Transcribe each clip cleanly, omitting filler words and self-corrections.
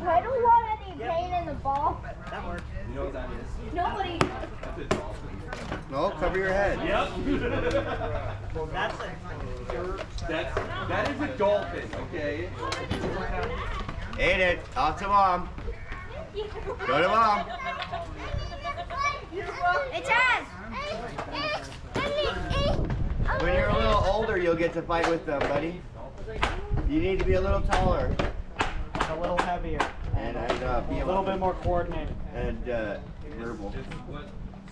I don't want any pain in the ball. That works. You know what that is? Nobody. That's a dolphin. No, cover your head. Yep. That is a dolphin, okay? Ate it. Off to mom. Go to mom. Hey, Chaz. When you're a little older, you'll get to fight with them, buddy. You need to be a little taller. A little heavier. And be a little bit more coordinated. And verbal.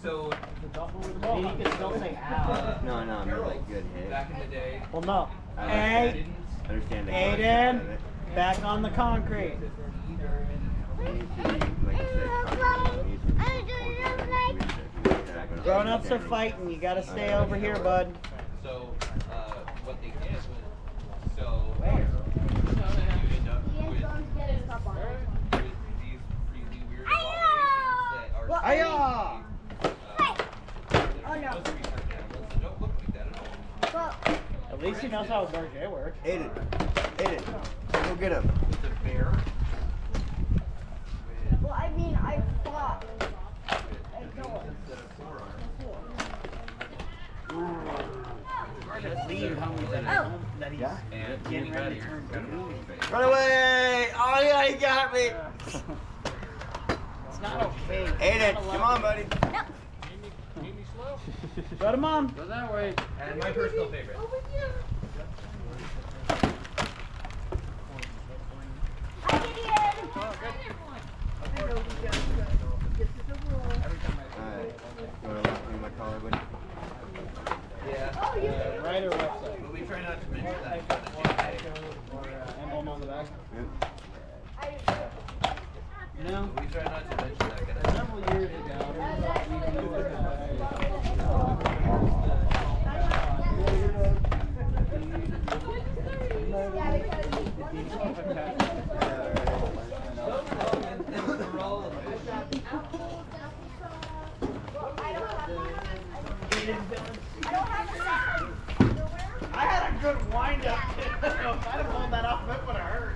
So, I mean, you can still say ow. No, I mean like good hit. back in the day, Well, no. I Hey, understand the Aiden, concept of it. back on the concrete. You need to be, like I said, Grown-ups are fighting. You gotta stay over here, bud. so what they did was, so Where? you end up with these really weird abominations that are Hiya! Oh, no. supposed to be hurt animals that don't look like that at all. Well, At least he knows how a Berger works. Aiden. Go get him. It's a bear. well, I mean, I fought. That he's And getting ready to turn blue. Run away! Oh yeah, he got me. It's not okay. Aiden, come on, buddy. Go to mom. Go that way. And my personal favorite. Hi, Gideon. Alright. Go to lock me in my collar, buddy. Yeah. Oh, you Right or left side? But we try not to mention that. Emblem on the back. Yep. No. We try not to mention that kind of stuff. Several years ago, I had a good wind up. If I'd have pulled that off, it would have hurt.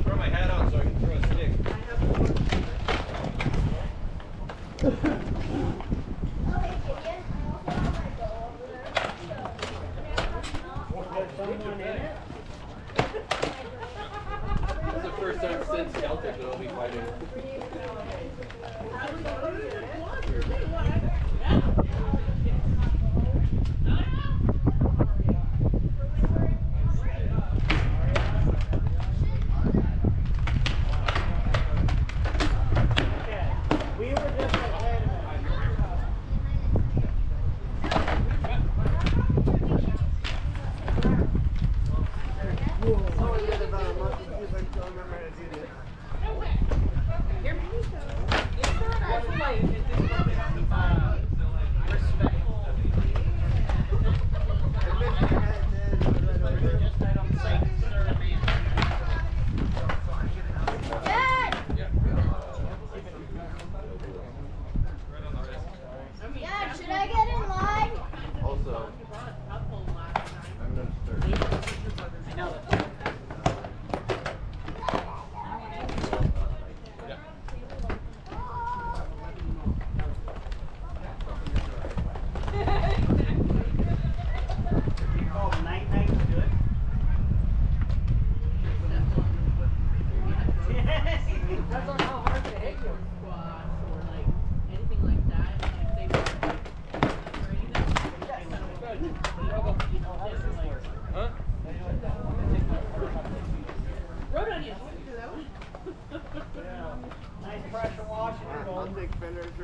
Throw my hat on so I can throw a stick. This is the first time since Celtic that I'll be fighting. We were just like, wait a minute.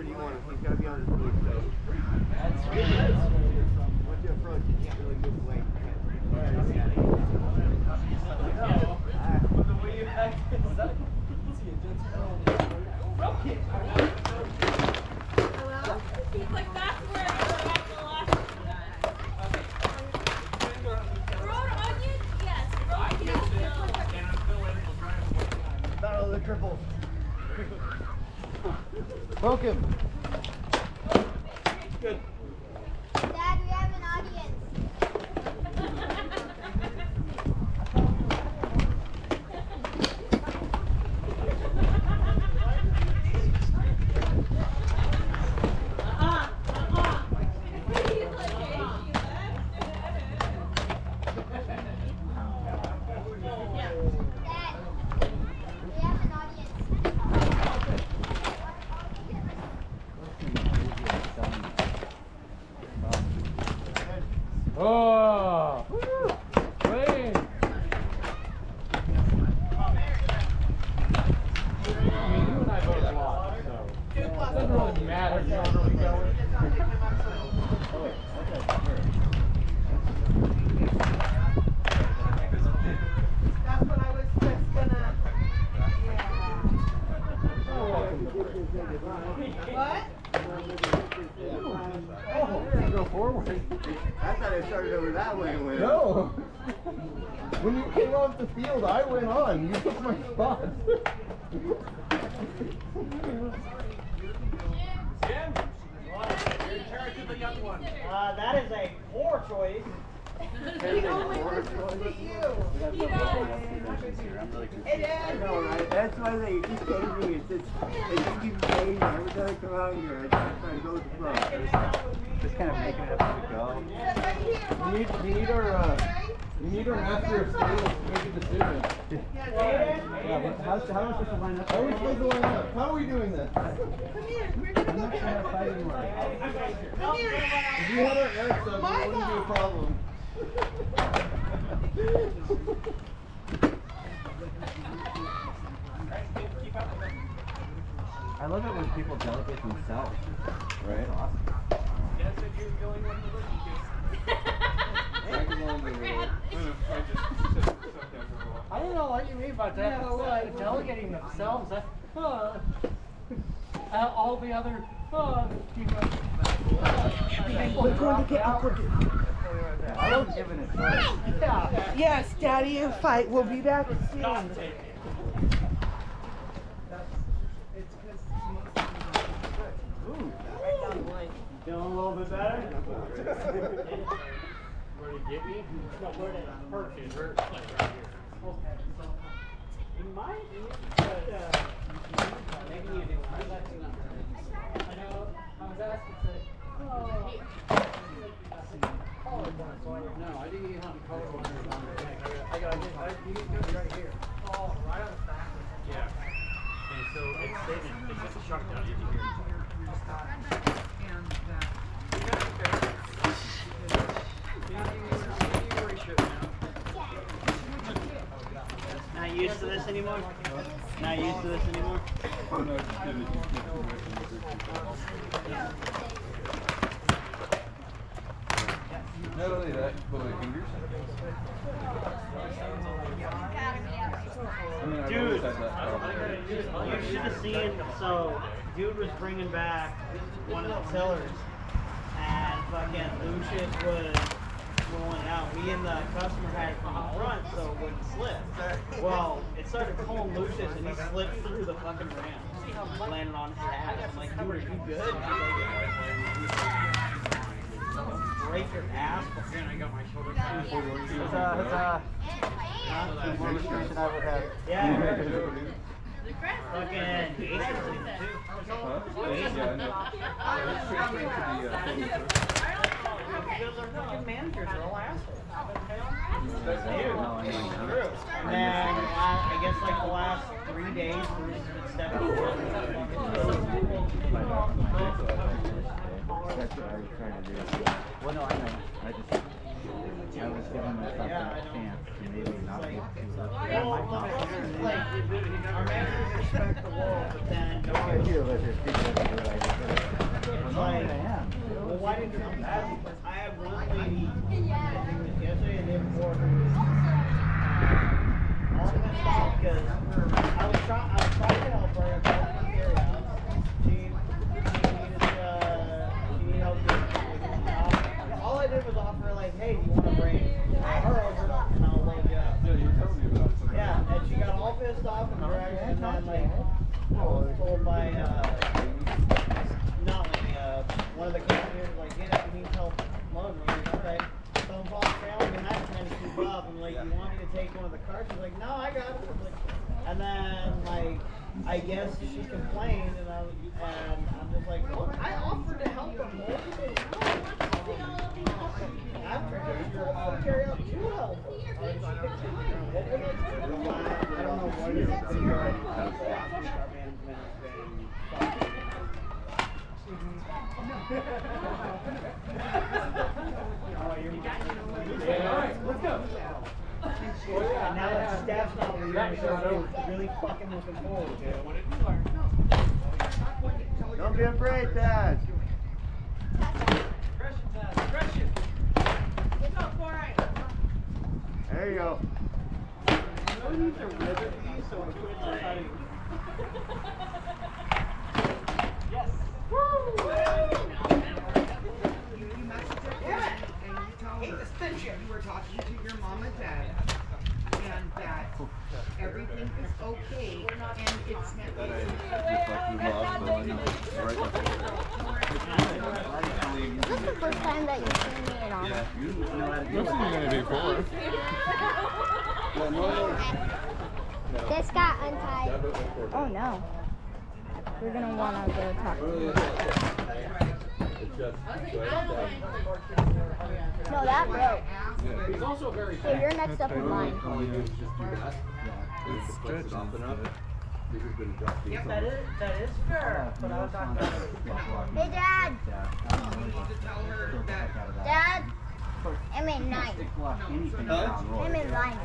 you want him. He's got to be on his feet. So. Once you approach, you can't really move away. He's like, that's where I go after the last one. Road onion? Yes. Road onion. Battle of the triples. Poke him. Good. Dad, we have an audience. Dad, we have an audience. Oh! Clean! I mean, you and I both lost, so it doesn't really matter if you're really going. That's what I was just gonna. What? Go forward. I thought I started over that way. No! When you came off the field, I went on. You took my spot. That is a poor choice. He only listens to you. It is. I know, right? That's why they keep changing it. They just keep changing every time I come out here. I just try to go with the flow. Just kind of making it up as we go. We need our master of skills to make a decision. Yeah, but how am I supposed to line up? How are we supposed to line up? How are we doing this? Come here. We're gonna go get him. Come here. If you had our air stuff, it wouldn't be a problem. I love it when people delegate themselves. Right? Awesome. I don't know what you mean by that. Delegating themselves. All the other people. I don't give it a choice. Yeah. Yes, Daddy, and fight. We'll be back soon. Feeling a little bit better? Where to get me? No, where to hurt you? Hurt like right here. You might. Maybe you do. I know. I was asking to say, No, I didn't even have the color one. I got it right here. Oh, right on the back. Yeah. And so it's saving. It's just a shark down here. Not used to this anymore? Not used to this anymore? Not only that, but my fingers. I mean, I've Dude, always had that problem. you should have seen, so dude was bringing back one of the tillers and fucking Lucius was rolling it out. Me and the customer had it from the front so it wouldn't slip. Well, it started pulling Lucius and he slipped through the fucking ramp, landing on his ass. I'm like, dude, are you good? He's like, break your ass. I got my shoulder. More restriction I would have. Yeah. Fucking Jason too. Huh? Yeah, I know. Because our fucking managers are all assholes. That's Dude, it's true. And then I guess like the last 3 days, we've just been stepping forward. That's what I was trying to do. Well, no, I know. I just I was giving myself a chance to maybe not get too Well, the problem is, like, our managers respect the wall, but then I feel that there's people that are like, it's like, well, why didn't you come back? Because I had one lady, I think it was yesterday and the day before, who was all pissed off because I was trying to help her at the carry out. She needed help getting all I did was offer her, like, hey, do you want to bring her over and I'll load you up. Yeah, you told me about it. Yeah, and she got all pissed off and dragged, and then, like, I was told by, not like, one of the cashiers, like, yeah, he needs help loading. I'm like, alright. So I'm falling trailing and I'm trying to keep up. I'm like, you want me to take one of the carts? She's like, no, I got it. I'm like, and then, like, I guess she complained, and I'm just like, well, I offered to help her more. After I'll carry out two help. I don't know what it is. Let's go. And now that staff's not leaving, so I'm really fucking looking forward to it. Don't be afraid, Dad. There you go. No need to rivet these so it fits inside of you. Yes. You message her and you tell her you were talking to your mom and dad and that everything is okay and it's not This is the first time that you've seen me in on. This is gonna be cool. This got untied. Oh no. We're gonna wanna go talk to him. No, that broke. He's also very So you're next up in line. Yep, that is fair. But I was talking about Hey, Dad. you need to tell her that Dad. I'm in line. I'm in line.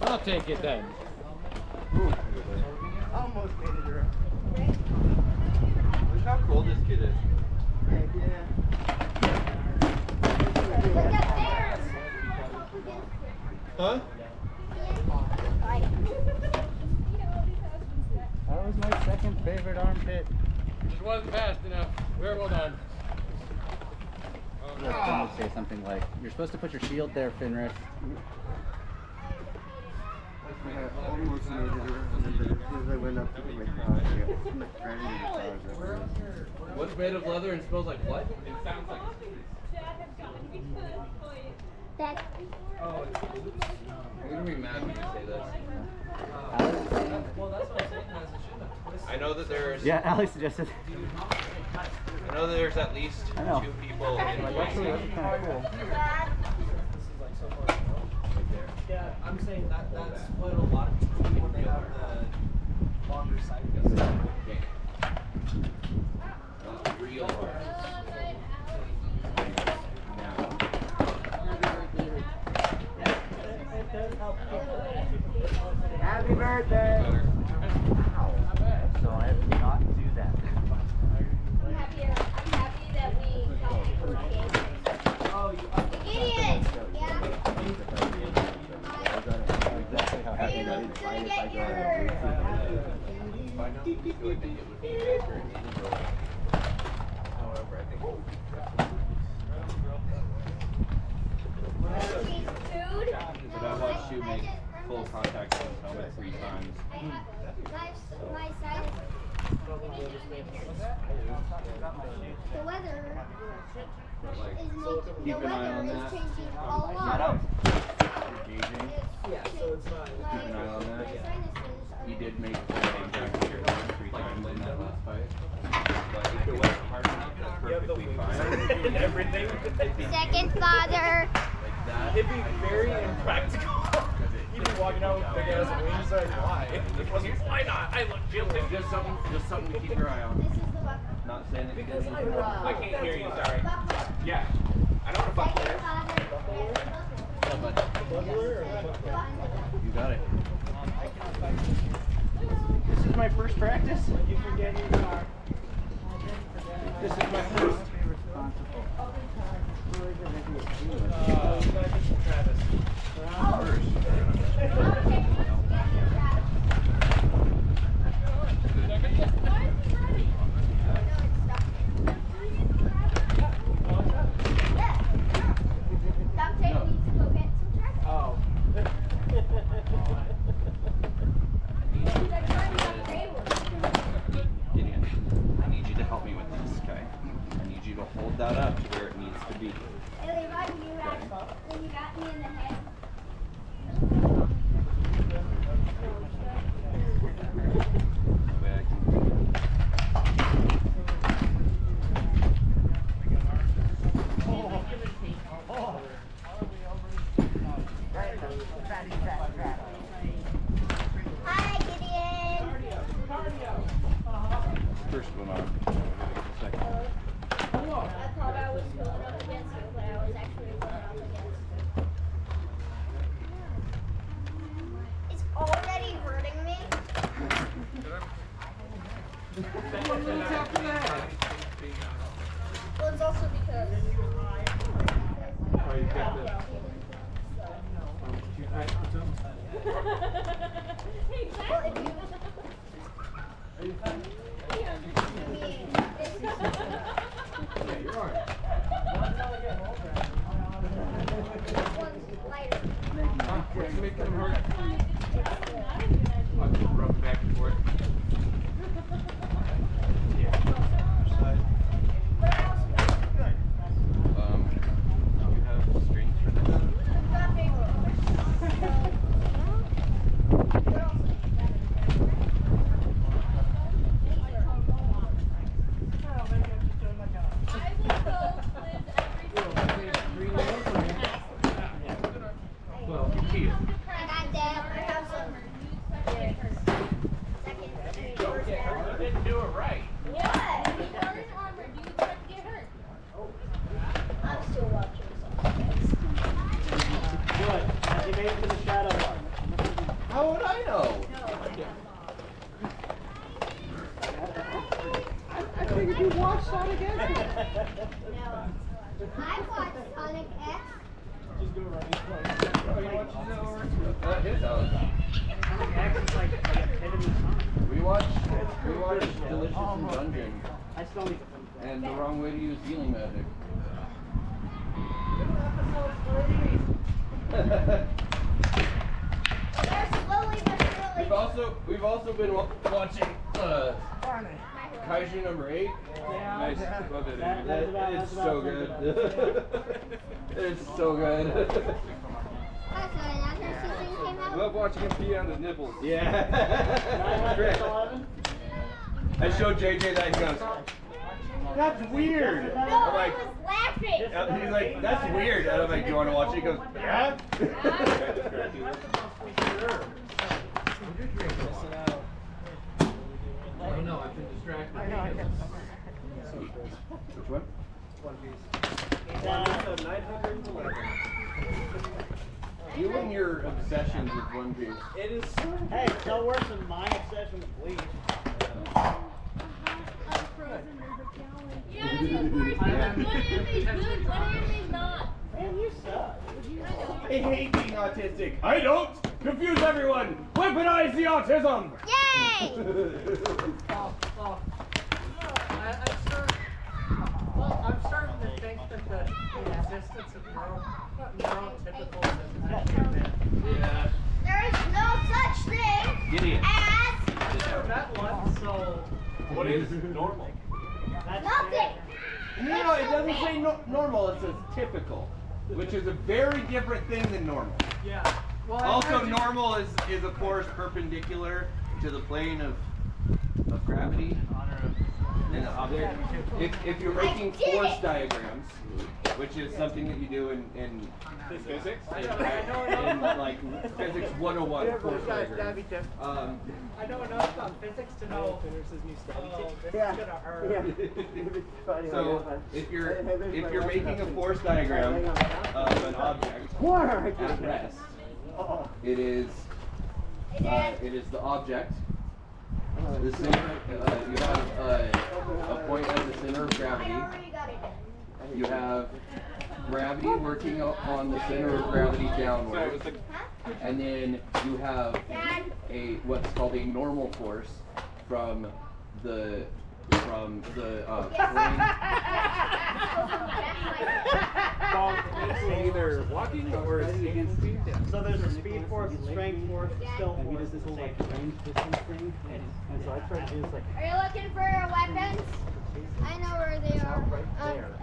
I'll take it then. Almost made it around. Look how cool this kid is. Look upstairs. Huh? That was my second favorite armpit. Just wasn't fast enough. Very well done. Someone would say something like, "You're supposed to put your shield there, Fenris." I almost made it around. As soon as I went up to my car, I got right into the car. What's made of leather and smells like blood? Dad. You're gonna be mad when you say this. I know that there's. Yeah, Alex suggested. I know that there's at least I know. 2 people in Like, actually, that's kind of cool. Yeah, I'm saying that's what a lot of people do when they have the longer side pieces. Real hard. Happy birthday! So I have to not do that. I'm happy that we helped you create. Idiot. Yeah. Exactly how happy I Gonna is. get your. By now, I feel like it would be accurate. However, I think Food. but I watched you make full contact with his helmet 3 times. My side. The weather is making. Keep an eye on that. Changing a Shut lot. up. Gauging. Yeah, so it's not. Keep an eye on that. He did make full contact with your helmet 3 times in that last fight. But if it wasn't hard enough, that's perfectly fine. Everything. Second father. Like that. It'd be very impractical. You'd be walking you know, big ass wings, like, why? It wasn't, why not? I look guilty. Just something to keep your eye on. This is the bucket. Not saying that Because you I can't hear you, sorry. Bucket. Yeah. I know what a buckler Second is. father. Yeah, bud. You got it. This is my first practice. You forget your car. This is my first. Duct tape needs to go get some trash. Oh. Gideon, I need you to help me with this, okay? I need you to hold that up to where it needs to be. Hey, Levi, you got me in the head. That way I can. Hi, Gideon. First one on. Second. I thought I was going up against you, but I was actually going up against you. It's already hurting me. Well, it's also because. Oh, you got this. Well, if you. I mean, this is. Yeah, you're alright. This one's lighter. What's making them hurt? I'll just rub back and forth. Do you have strings for this? Well, you can't. I got that. I have some. Don't get hurt. You didn't do it right. What? He wasn't armored. You expect to get hurt. I'm still watching Good. You made it to the shadow one. How would I know? I figured you watched Sonic X. No. I watched Sonic X. Just go running. His house. Sonic X is like epitome Sonic. We watched Delicious in Dungeon, I still need to finish that. and the wrong way to use healing magic. They're slowly but surely. We've also been watching Kaiju number 8. Nice. Love it. That's about- It's that's so about good. It's so good. Oh, so that's our season came out? Love watching him pee on his nipples. Yeah. Great. 11? I showed JJ that, he goes, that's weird. No, I'm I like, was laughing. he's like, that's weird. And I'm like, do you want to watch it? He goes, yeah. Oh no, I've been distracted. Which one? You and your obsessions with One Piece. It is. Hey, it's no worse than my obsession with Bleach. Yeah, that's of course. One anime's good, one anime's not. Man, you suck. I hate being autistic. I don't. Confuse everyone. Weaponize the autism. Yay! I'm starting to think that the existence of neurotypicals is actually a myth. Yeah. There is no such thing Gideon. as That one, so What is normal? nothing. No, it doesn't say normal. It says typical, which is a very different thing than normal. yeah. Well, Also, normal is of course perpendicular to the plane of gravity. an object. If you're making force diagrams, which is something that you do in Physics? in like physics 101 force diagrams. I know enough about physics to know. Yeah. Gonna hurt. Yeah. So if you're making a force diagram of an object at rest, it is the object. The center, you have a point at the center of gravity. You have gravity working on the center of gravity downward, and then you have what's called a normal force from the Either walking or against speed. So there's a speed force, a strength force, a still And he force, does this and whole a like safe force. range distance thing. And so I try to do this like Are you looking for weapons? I know where they are.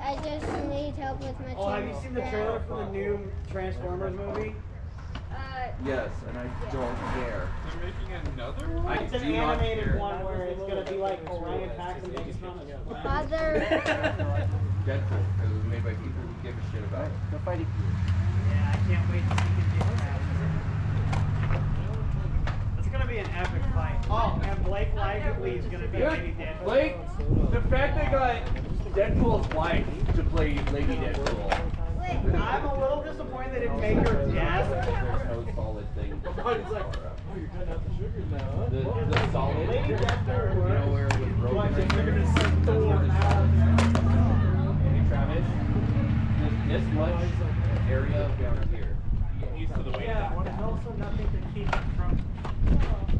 I just need help with my Oh, have you seen the trailer for the new Transformers movie? Yes, and I don't care. They're making another one? It's an do not animated care. one where it's gonna be like orangutans and Megatron. Father. Deadpool, because it was made by people who give a shit about it. no fighting. Yeah, I can't wait to see it. It's gonna be an epic fight. Oh, and Blake Lively is gonna be Lady Deadpool. Blake, the fact they got Deadpool's wife to play Lady Deadpool. I'm a little disappointed they didn't make her dead. No solid thing. It's like, oh, you're cutting out the sugars now, huh? The solid, Lady you Deadpool know where it was broken Watch right it, you're there? gonna see Thor now. Hey Travis, this much area down here. East of the way. Yeah, and also nothing to keep it from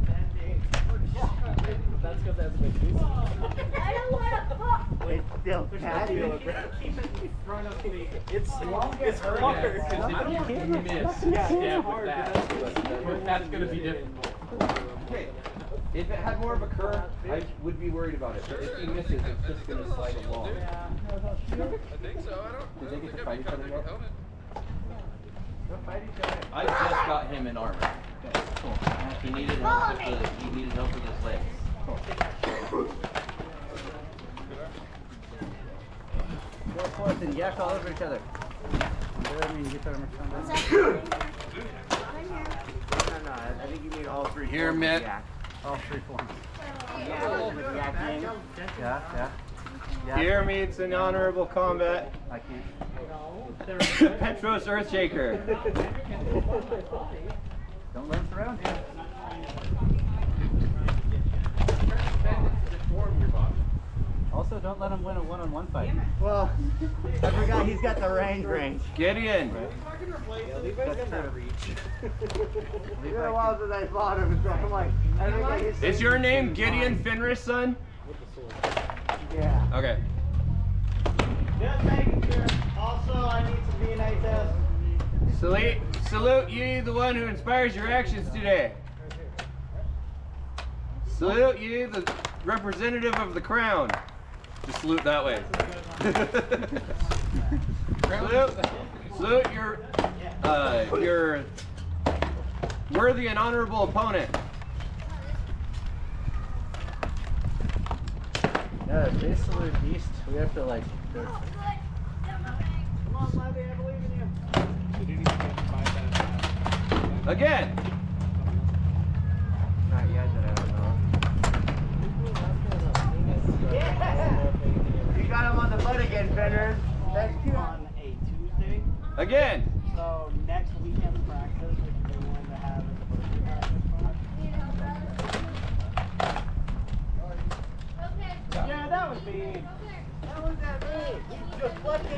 bending. That's because that's a big piece. I don't want to cook. It's still There's patio. nothing to keep it in front of the. It's hard because If you miss, Yeah, stab it's hard, with that. That's gonna be difficult. Okay. If it had more of a curve, I would be worried about it. But if he misses, it's just going to slide along. I think so. Did they get to fight each other yet? Go fight each other. I just got him in armor. cool. He needed help with his legs. Go forth and yak all over each other. No, I think you need all three. Here, forms of Mitt. yak. All three forms. Yakking. Yeah. Here meets an honorable combat. I can't. Petros Earthshaker. Don't let us around here. Also, don't let him win a one-on-one fight. Well, I forgot he's got the range. Gideon. It's been a while since I fought him, so I'm like, I forgot he's. Is your name Gideon Finris, son? Yeah. Okay. Just making sure. Also, I need some DNA tests. Salute you, the one who inspires your actions today. Salute you, the representative of the crown. Just salute that way. Salute your worthy and honorable opponent. Yeah, if they salute east, we have to like. Come on, Levy, I believe in you. Again. Not yet, that I don't know. You got him on the butt again, Fender. That's cute. On a Tuesday. Again. So next weekend's practice, which we wanted to have as a first practice. Yeah, that was me. How was that me?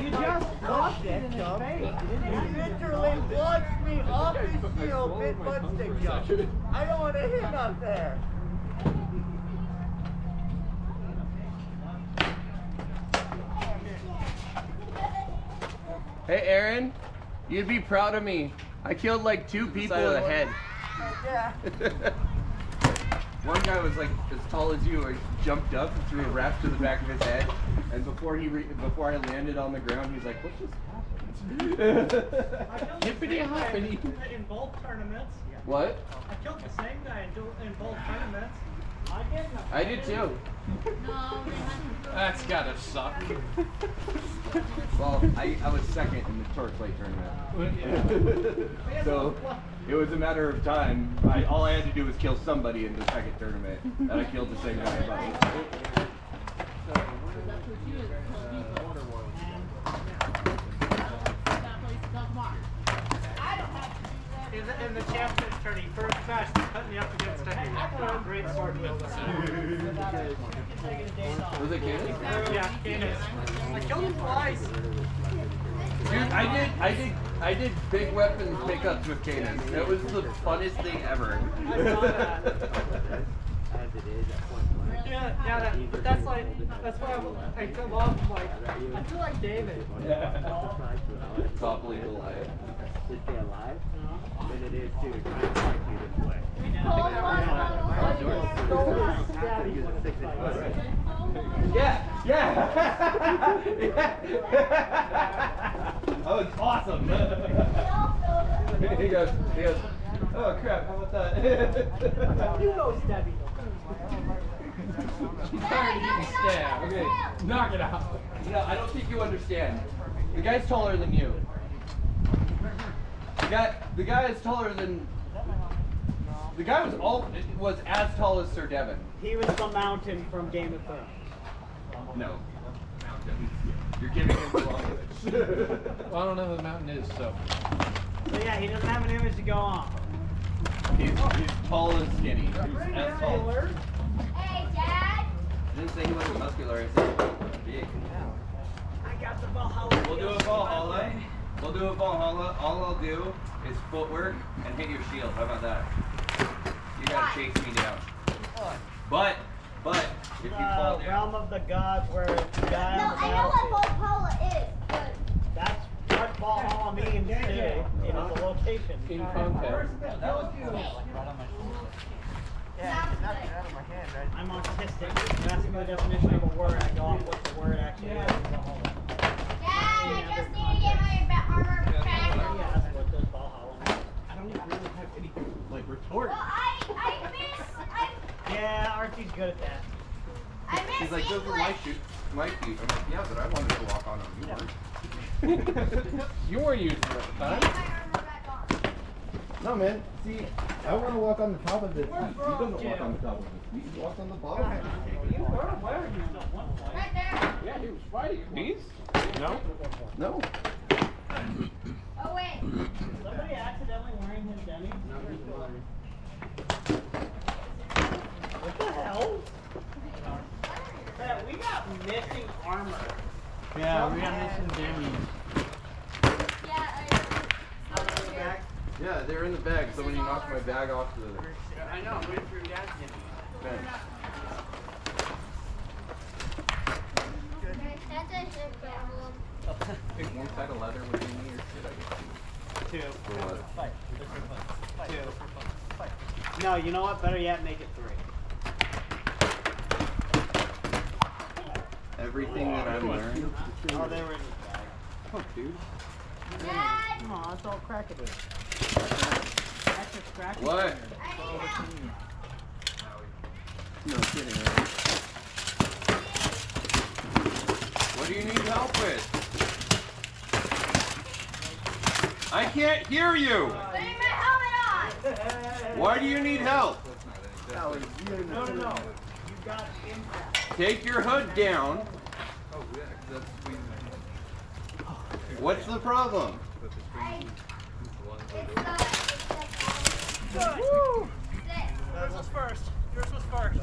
You just blocked it in his face. He literally blocks me off his shield mid-butt stick jump. I don't want to hit up there. Hey, Aaron, you'd be proud of me. I killed like 2 people in the head. Yeah. One guy was like as tall as you. He jumped up and threw a wrap to the back of his head, and before I landed on the ground, he's like, "What just happened?" Hippity hoppity. In both tournaments. What? I killed the same guy in both tournaments. I did too. That's gotta suck. Well, I was second in the torque plate tournament. So it was a matter of time. All I had to do was kill somebody in the second tournament, and I killed the same guy both. In the champions tourney, first match, they put me up against a great sword with Was it Candace? Yeah, Candace. I killed him twice. Dude, I did big weapon pickups with Candace. That was the funnest thing ever. But that's why I come off like, I feel like David. Toppling Goliath. To stay alive than it is to try and fight you this way. Yeah. Oh, it's awesome. he goes, oh crap, how about that? You know Stevie. She's tired of getting stabbed. Okay, Knock it out. I don't think you understand. The guy's taller than you. The guy is taller than. The guy was as tall as Sir Devon. He was the mountain from Game of Thrones. No. You're giving him the wrong image. Well, I don't know who the mountain is, so. So yeah, he doesn't have an image to go on. He's tall and skinny. He's as tall. Hey, Dad. I didn't say he wasn't muscular. I said big. I got the Valhalla. We'll do a Valhalla. All I'll do is footwork and hit your shield. How about that? You gotta chase me down. But if you fall down. Realm of the gods, where the guy No, on the I know what battlefield. Valhalla is, but That's what Valhalla means too. It is a location. In context. I'm autistic. You ask me the definition of a word, I go off what the word actually is. Valhalla. Dad, I just need to get my armor back. Yeah, that's what does Valhalla mean. I don't really have any like retort. Well, I miss Yeah, Archie's good at that. He's like, those are my shoes. I'm like, yeah, but I wanted to walk on them. You weren't. You weren't using it at the time. Get my armor back on. No, man. See, I want to walk on the top of this. He doesn't walk on the top of this. He walks on the bottom. Right there. Yeah, he was fighting. These? No. No. Oh, wait. Somebody accidentally wearing his denim? What the hell? We got missing armor. Yeah, we got missing Demi. Yeah, Yeah, they're in the bag. Somebody knocked my bag off the. I know, I'm waiting for your dad's Demi. that's a shit problem. Pick one side of leather with me or should I get Two. For what? Two. No, you know what? Better yet, make it 3. Everything that I'm wearing. Oh, they were in his bag. Oh, dude. Dad, Oh, that's all crackety. That's just crackety. What? I need help. No kidding, right? What do you need help with? I can't hear you! Putting my helmet on. Why do you need help? No. You got impact. Take your hood down. What's the problem? Woo! Yours was first. Yours was first.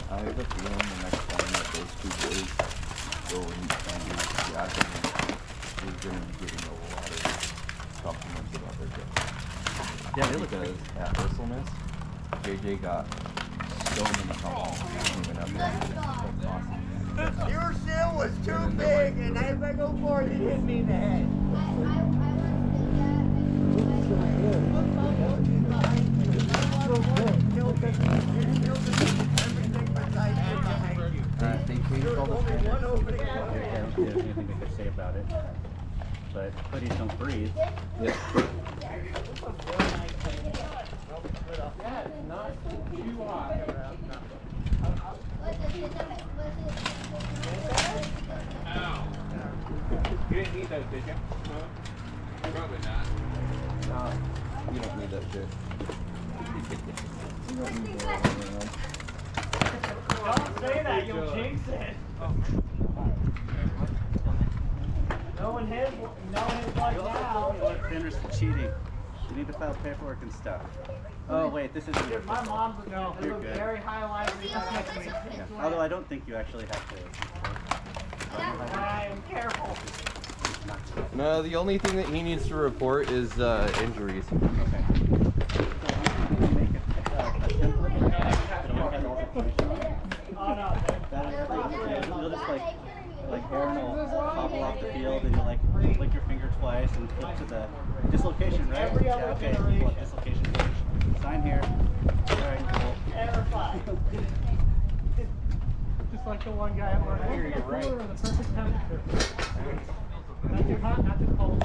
I have a feeling the next time that those two boys go and do the acting, we're going to be getting a lot of compliments about their job. Yeah, because at Bristleness, JJ got so many compliments. He didn't even have to. That's awesome. Your shield was too big, and as I go forward, it hit me in the head. They changed all the standards. There's anything they could say about it. But hoodies don't breathe. Yes. You didn't need those, did you? Probably not. You don't need that shit. You don't need that all around. Don't say that, you'll jinx it. No one hit like now. Let finish the cheating. You need to file paperwork and stuff. Oh wait, this isn't your My mom's would know. You're good. Very highlighted. Yeah. Although I don't think you actually have to. I'm careful. No, the only thing that he needs to report is injuries. Okay. So I'm going to make a template that only has all the information. Oh no. You'll just like Aaron will hobble off the field and you'll like flick your finger twice and flip to the dislocation, right? Yeah, okay. Pull up dislocation page. Sign here. Alright, cool. Terrified. Just like the one guy at work. You're right. The perfect temperature. Not too hot, not too cold.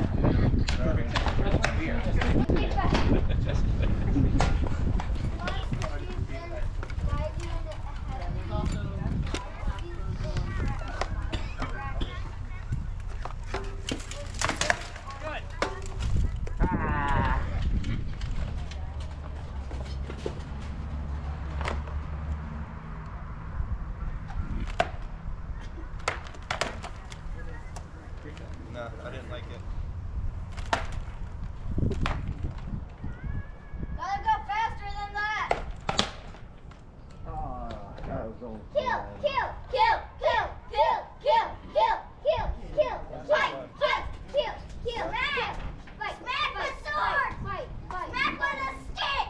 No, I didn't like it. Gotta go faster than that. That was all. Kill. Fight. Kill. Smack. Smack with sword. Fight. Smack with a stick.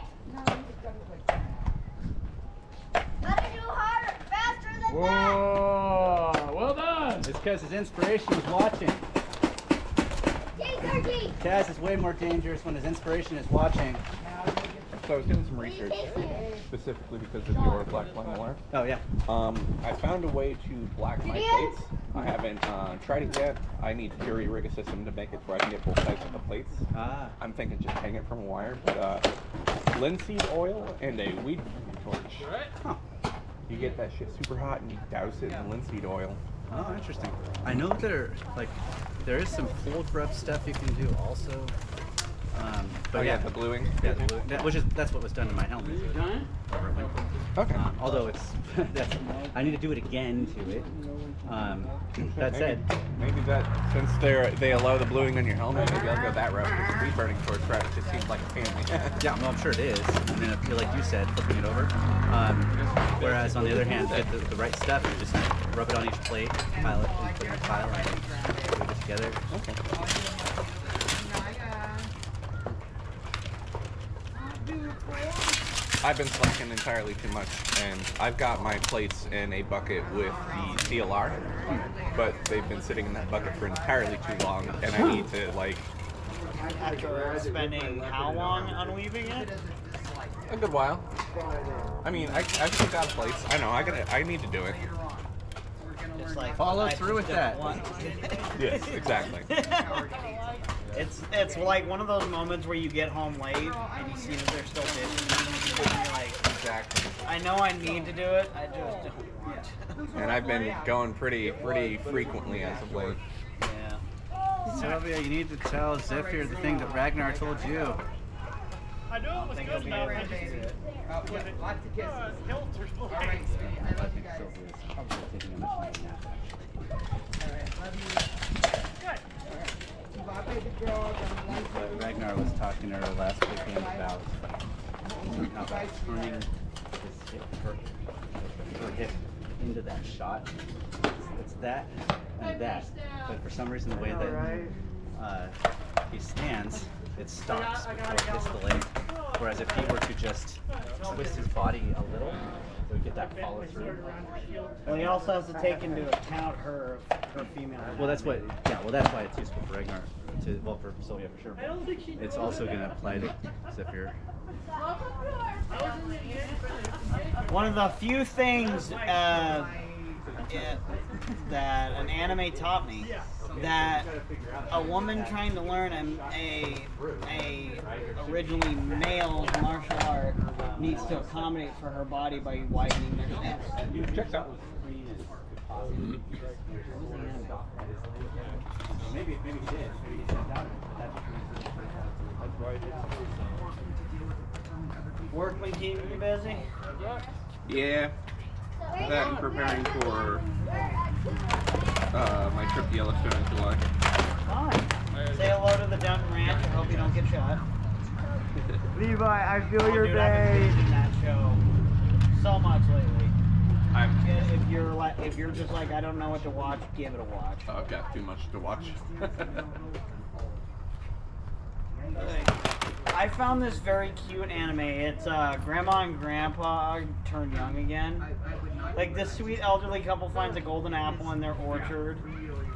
Gotta do harder, faster than that. Whoa! Well done! It's because his inspiration is watching. Taz is way more dangerous when his inspiration is watching. So I was doing some research, specifically because of your black line wire. Oh yeah. I found a way to black my plates. I haven't tried it yet. I need to rig a system to make it so I can get both sides of the plates. Ah. I'm thinking just hang it from a wire, but linseed oil and a weed torch. Huh. You get that shit super hot and you douse it in linseed oil. Oh, interesting. I know there is some cold rub stuff you can do also. But the gluing. Yeah, the gluing. That's what was done to my helmet. Over at Winkle. Okay. Although I need to do it again to it. That said, maybe that since they allow the bluing on your helmet, maybe I'll go that route. Because the weed burning torch route just seems like a family. yeah, well, I'm sure it is. I mean, if you're like you said, flipping it over. Whereas on the other hand, get the right stuff, you just rub it on each plate, pile it, and put it in a pile, and glue it together. Okay. I've been slacking entirely too much, and I've got my plates in a bucket with the CLR, but they've been sitting in that bucket for entirely too long, and I need to, like... After spending how long unweaving it? A good while. I mean, I've still got plates. I know, I need to do it. Just like Follow through with that. Yes, exactly. It's like one of those moments where you get home late and you see that there's still dishes and you're like, Exactly. I know I need to do it, I just don't want to. And I've been going pretty frequently as of late. Yeah. Sylvia, you need to tell Zephyr the thing that Ragnar told you. I knew it was good enough, I just did. Lots of kisses. Hilter's All right, sweetie. I love you guys. Sylvia's probably taking a much needed nap, actually. All right, love you. Good. Bye, baby girl. But Ragnar was talking to her last weekend about turning his hip, her hip into that shot. It's that and that. But for some reason, the way that he stands, it stops before it hits the leg. Whereas if he were to just twist his body a little, we get that follow through. Well, he also has to take into account her female. Well, that's what. Yeah, well, that's why it's useful for Ragnar. Well, for Sylvia for sure. But it's also going to apply to Zephyr. One of the few things that an anime taught me, that a woman trying to learn a originally male martial art needs to accommodate for her body by widening their stance. Checks out. Maybe he did. Maybe he sat down. Workman keeping you busy? Yeah. That and preparing for my trip to Yellowstone in July. Fine. Say hello to the Dunton Ranch. I hope you don't get shot. Levi, I feel Oh, your dude, I've been pain. binging that show so much lately. I'm. If you're just like, I don't know what to watch, give it a watch. I've got too much to watch. I found this very cute anime. It's Grandma and Grandpa turned young again. Like this sweet elderly couple finds a golden apple in their orchard,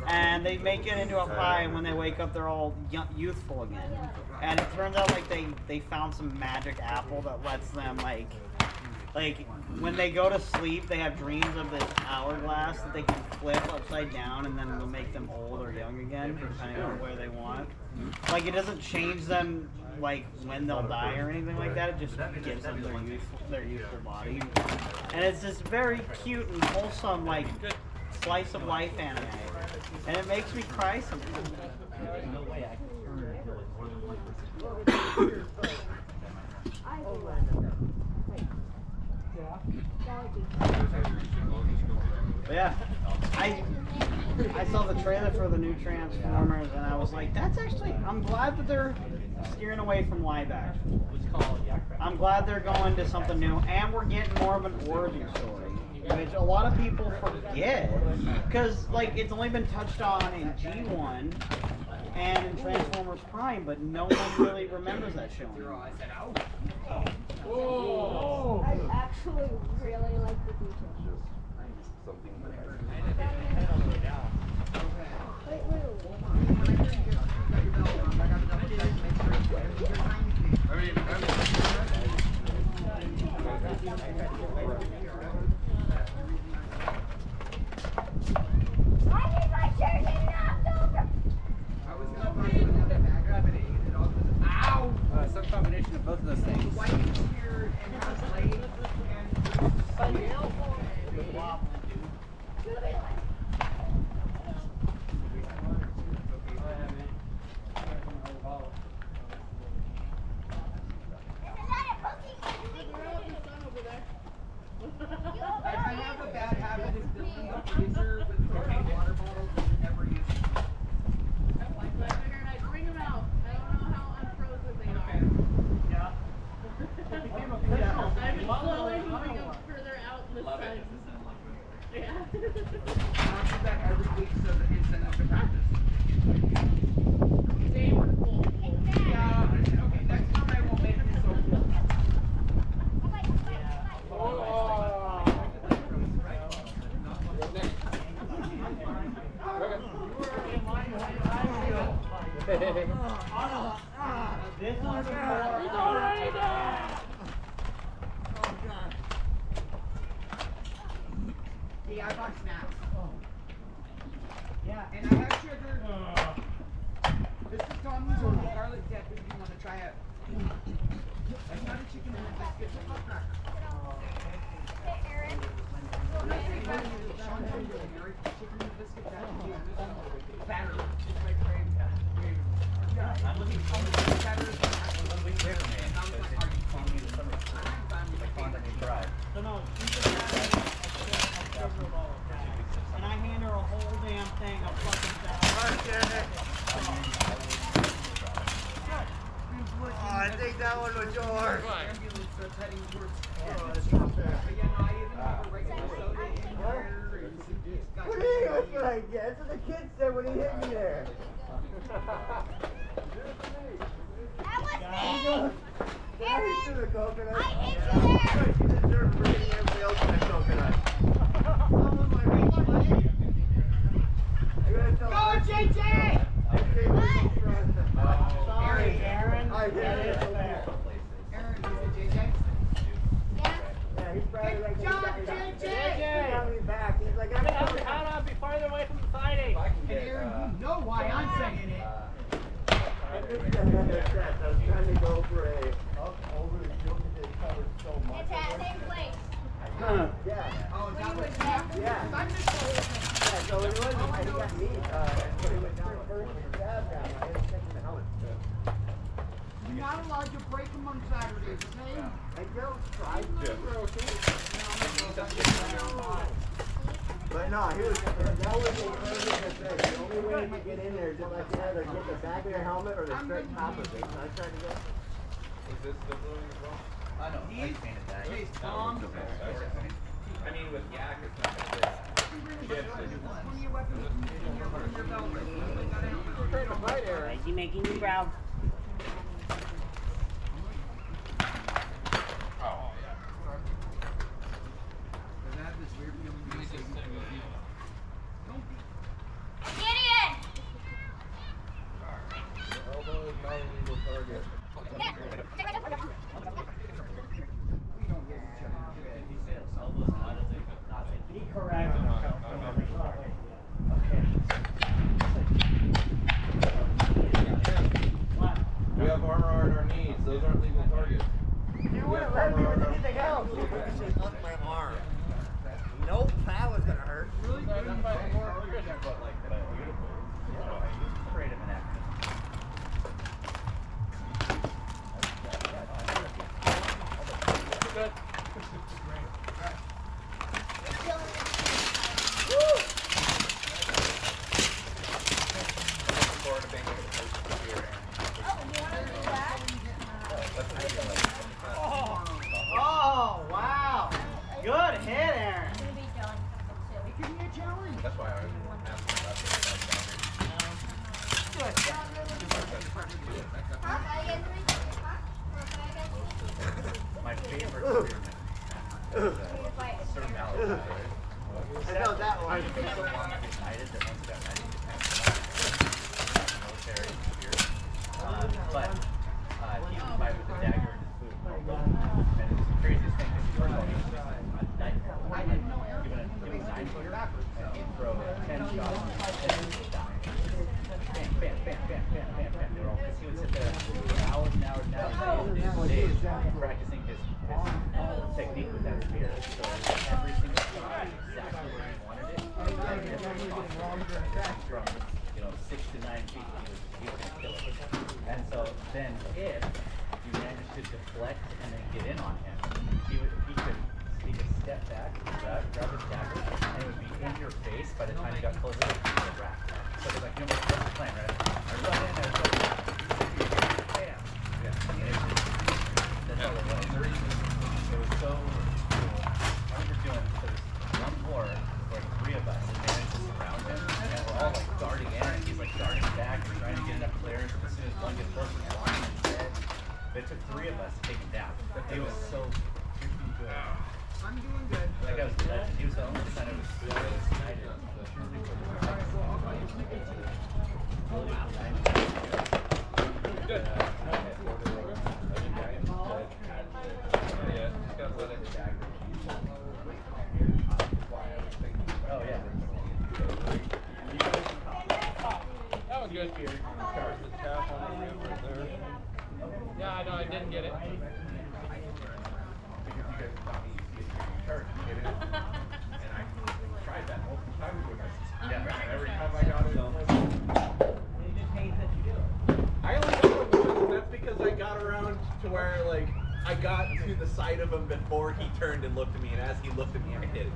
and they make it into a pie. And when they wake up, they're all youthful again. And it turns out like they found some magic apple that lets them like when they go to sleep, they have dreams of this hourglass that they can flip upside down, and then it'll make them old or young again, depending on where they want. Like it doesn't change them like when they'll die or anything like that. It just gives them their youthful body, and it's this very cute and wholesome like slice of life anime, and it makes me cry sometimes. Yeah, I saw the trailer for the new Transformers, and I was like, that's actually, I'm glad that they're steering away from live action. I'm glad they're going to something new, and we're getting more of an origin story, which a lot of people forget, because like it's only been touched on in G1 and in Transformers Prime, but no one really remembers that show anymore. Oh. I actually really like the details. Some combination of both of those things. I have a bad habit of filling the freezer with propane water bottles and never use them. I figured I'd bring them out. I don't know how unfrozen they are. Yeah. I've been slowly moving them further out in the sun. Yeah. I'll do that every week so that it's enough to practice. They were cool. Yeah, okay, next time I won't make them so cool. This one's Yeah, I bought snacks. yeah. And I have sugar. This is Tommy's or garlic dip if you want to try it. That's not a chicken and a biscuit. Chicken and biscuit, that's batter. Just like cream. Yeah, I'm looking for batter. So no, and I hand her a whole damn thing of fucking I think that one was yours. Ambulance that's heading towards. But yeah, no, I even have a regular soda in here. What do you mean? That's what I get. That's what the kid said when he hit me there. That was me! That is to the coconut. I hit you there! You deserve for hitting everybody else in the JJ! Sorry, Aaron. I That hear is you. fair. Aaron, is it JJ? Yeah. Yeah, he's probably like, Good job, JJ. He's coming back. He's like, I'm coming How back. to be farther away from the fighting? And Aaron, you know why I'm saying it. I was trying to go for a over the field because it covered so much. It's at the same place. Yeah. Oh, is that what happened? Yeah. I'm just Yeah, so it was, I got me, but it went down first with the jab down. I had to check the helmet. You're not allowed to break them on Saturdays, okay? I don't try to, we're okay. But no, that was a perfect mistake. The only way you get in there is if I can either get the back of your helmet or the straight top of it. So I tried to go. Is this the blue as well? I know. I painted that. These bombs. I mean, with yak, it's not gonna fit. One of your weapons in your belt. Is he making you proud? Oh, yeah. Gideon! Elbow is not a legal target. Be correct. We have armor on our knees. Those aren't legal targets. You wouldn't let me with anything else. Up my arm. Nope, that was gonna hurt. Creative and active. Oh, wow. Good hit, Aaron. Give me a challenge. That's why I was asking about My favorite experiment is certain mallet. I know that one. United that once got 90% military years. But he would fight with a dagger in his boot. And it's the craziest thing because first of all, he was a knife. Given a 9-footer, and he'd throw 10 shots and he'd die. Bam, bam, bam, bam, bam, bam, bam. They were all, because he would sit there for hours and hours and hours, days practicing his technique with that spear. So every single shot, exactly where he wanted it. From 6 to 9 feet, he was gonna kill it. And so then, if you managed to deflect and then get in on him, he could step back, grab his dagger, and it would be in your face by the time he got closer to the rack. So it's like, what's the plan, right? I run in there, bam. Yeah. And it was just, that's all it was. It was so cool. I remember doing, there was one more where the 3 of us had managed to surround him, and we're all like darting in, and he's like darting back and trying to get enough clearance. As soon as one gets close, we're blocking his head. But it took 3 of us to take him down. He was so freaking good. I'm doing good. That guy was a legend. He was the only sign of his United. Oh yeah. That was good. Yeah, I know, I didn't get it. Every time I got it, I only got it because that's because I got around to where like I got to the side of him before he turned and looked at me, and as he looked at me, I hit him.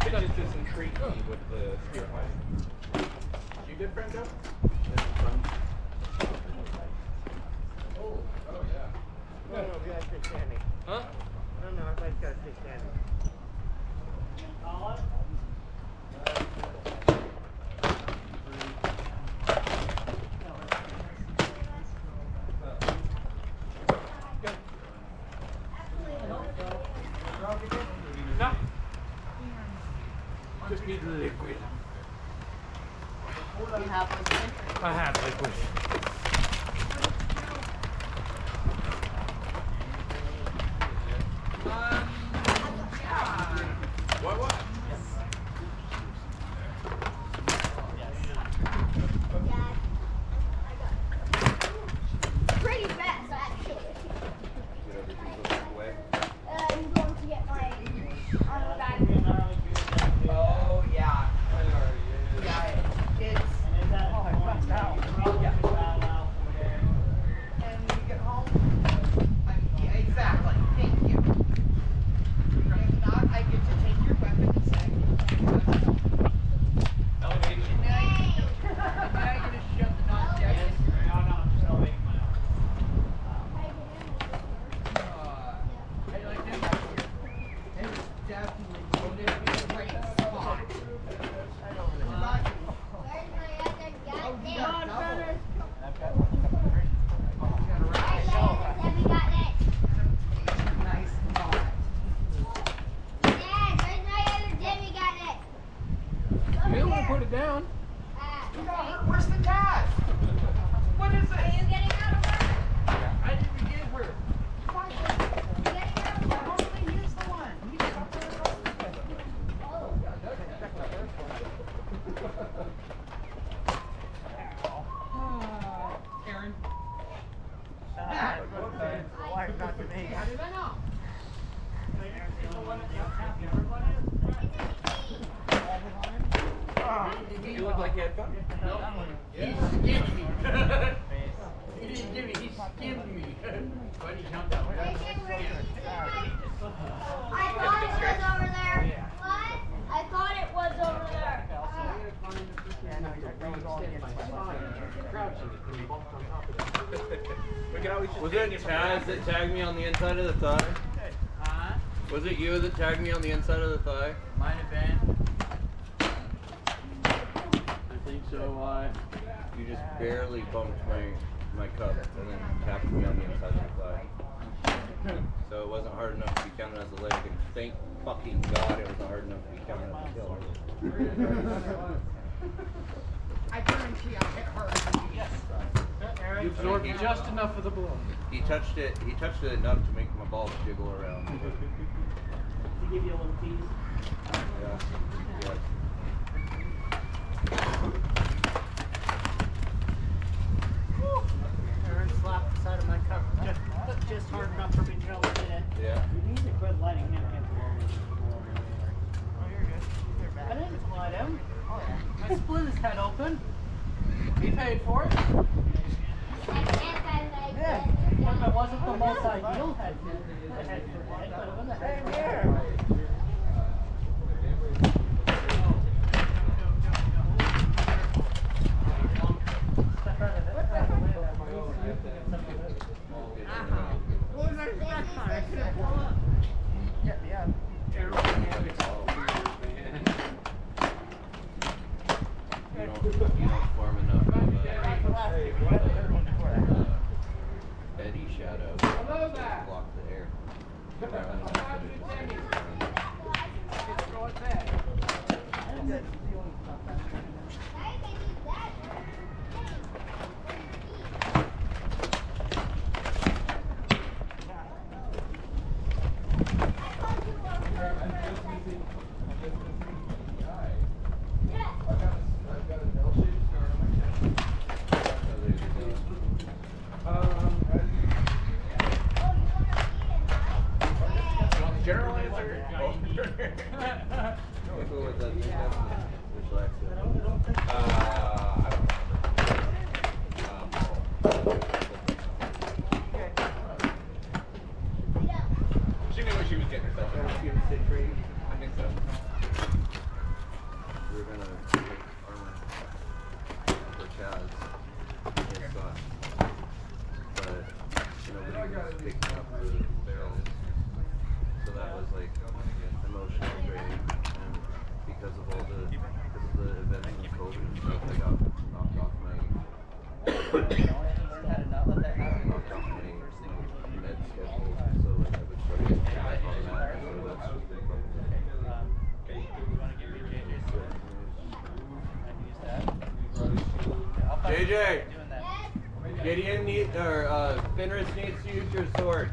It just is intrigued me with the spear fight. You good, friend, Joe? This is fun. Oh, yeah. No, you gotta stay standing. Huh? No, I thought you gotta stay standing. liquid. You have liquid? I have liquid. What? Pretty fast, actually. Get everything put away. I'm going to get my bag. Oh, yeah. Yeah, it's. Oh, I fucked out. Yeah. And when you get home, yeah, exactly. Thank you. If not, I get to take your weapon and say, Elevation. now you're gonna shove the knot down. How you like that? It's definitely going to be a great spot. Where's my other Oh, goddamn you got double. Debbie got it. Nice spot. Dad, where's my other Debbie got it? You don't want to put it down. Where's the task? What is Are you it? getting out of work? I didn't get her. You getting out of work? Hopefully here's the one. You can talk to her about it. Aaron. Dad. Why not to me? How did I know? You look like you had fun. He skinned me. He didn't give me, he skinned me. But he jumped out. I thought it was over there. What? I thought it was over there. We can always just Was it Taz that tagged me on the inside of the thigh? Huh? Was it you that tagged me on the inside of the thigh? Might have been. I think so. You just barely bumped my cup and then tapped me on the inside of the thigh. So it wasn't hard enough to be counted as a leg, and thank fucking God it wasn't hard enough to be counted as a kill. I guarantee I'll hit her. Yes. You absorbed just enough of the blow. He touched it enough to make my balls jiggle around. To give you a little tease. Yeah. Yeah. Aaron slapped the side of my cup just hard enough for me to know what did it. Yeah. You need to quit letting him hit the ball. Oh, you're good. You're I bad. didn't let him. Oh, yeah. I split his head open. He paid for it. But it wasn't the most ideal head for head, but it was a head for head. What was I expecting? I couldn't pull up. Get me up. You don't form enough of eddy shadow to block the air. General answer. She knew what she was getting herself into. I think so. We're gonna make armor for Chaz. But nobody was picking up the barrels. So that was like emotional drain. And because of all the events and COVID and stuff, I got knocked off my med schedule. So like I would start getting back on that. So that's AJ. Gideon needs, or Fenris needs to use your sword.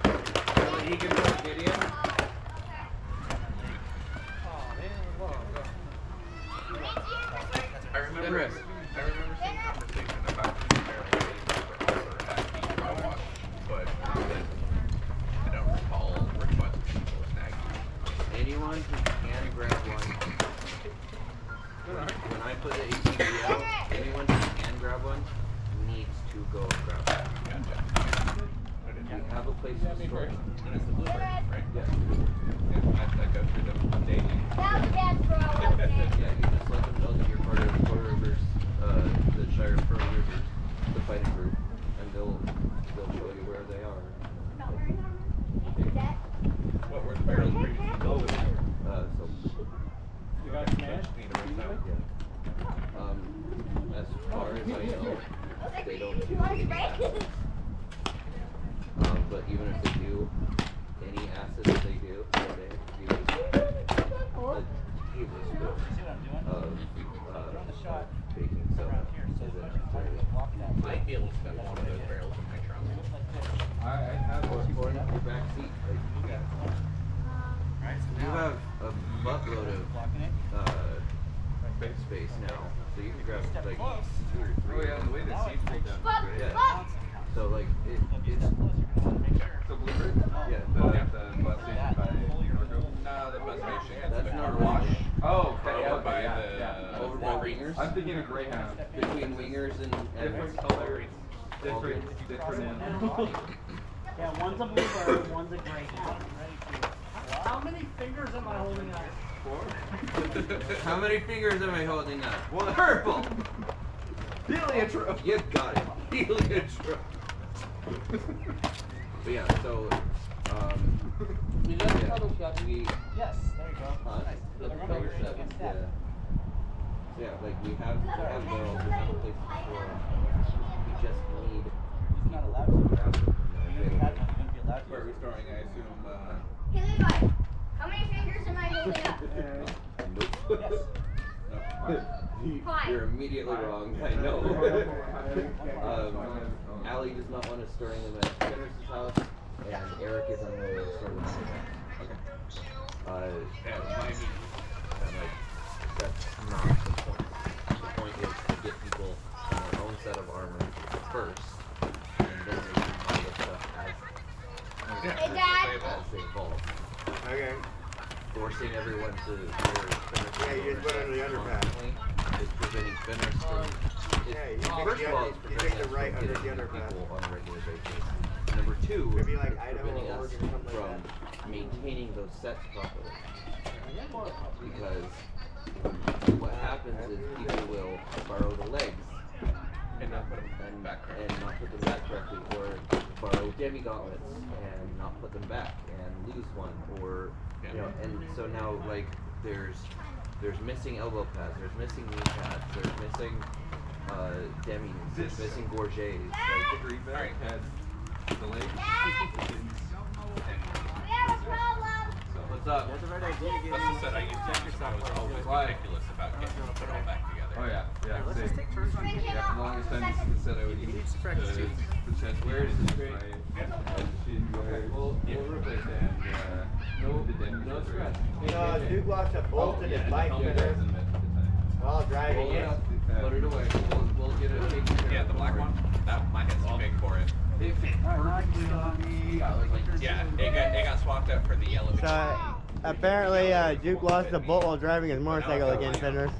So he can put Gideon. I remember some conversation about but I don't recall request people snagging. Anyone who can grab one. When I put the ATV out, anyone who can grab one needs to go and grab one. Gotcha. We have a place to store it. And it's the bluebird, right? Yeah. Yeah, I go through them daily. Yeah, you just let them know that you're part of the Pearl Rivers, the Shire of Pearl Rivers, the fighting group, and they'll show you where they are. What were the barrels previously filled with? So You got smashed? as far as I know, they don't do any acids. But even if they do, any acid that they do, they have to use a tablespoon of baking soda. I feel it's got one of those barrels in my trunk. I have one in your back seat. You have a buttload of space now, so you can grab like 2 or 3. Oh yeah, the way the seats pulled down is great. Yeah. So like it's The bluebird? yeah. The bus station by Norgo? No, the bus station. That's not wash. Oh, okay, over by yeah, the yeah. Over by Wingers. I'm thinking of Greyhound. Between Wingers and Different colors, different animals. Yeah, one's a bluebird, one's a greyhound. How many fingers am I holding out? 4? How many fingers am I holding up? One. Purple. Heliotrope. You got it. Heliotrope. But yeah, so You yeah, we Yes, there you go. huh? Nice. The Remember, color you're set, shaking yeah. step. Yeah, like we have barrels, we have a place to store them. We just need He's not allowed people to. to grab them when You they're had available. one, you're gonna be allowed Where are we to. storing? I assume, Hey Levi, how many fingers am I holding up? Nope. Five. You're immediately wrong. I know. Allie does not want us storing them at Fenris's house, and Eric is unwilling to store them at his house. Okay. yeah, mine. And like, that's not the point. The point is to get people their own set of armor first, and then they can buy the stuff Hey Dad. as they evolve. Okay. Forcing everyone to wear Fenris Yeah, you just put it under the underpass. constantly is preventing Fenris from. Yeah, you take First the of all, other- it's you preventing take the us right from under getting the new underpass. people on a regular basis. Number two, Could be like it's Idaho preventing or us Oregon or something from like maintaining those sets properly. Because what happens is people will borrow the legs And not put them back. and not put them back correctly, or borrow demi-gauntlets and not put them back and lose one, or you know, and so now like there's missing elbow pads, there's missing knee pads, there's missing demis, there's missing gorgets. Like The green bag had the legs. We have a problem. what's up? That's the right idea. As I said, I used to use when I was always ridiculous about getting it put all back together. Oh yeah, yeah. Let's just Same. take turns on Drink getting it Yeah, up the longest for time seconds. he said I would You use need to practice too. Where is this great? Okay, we'll replace that. No stress. You know, Duke lost a bolt in his bike there while driving Pull it it. up, put it away. We'll get it taken care of. Yeah, the black one. That my head's too big for it. Yeah, it got swapped out for the yellow. So apparently Duke lost the bolt while driving his motorcycle again, Fenders.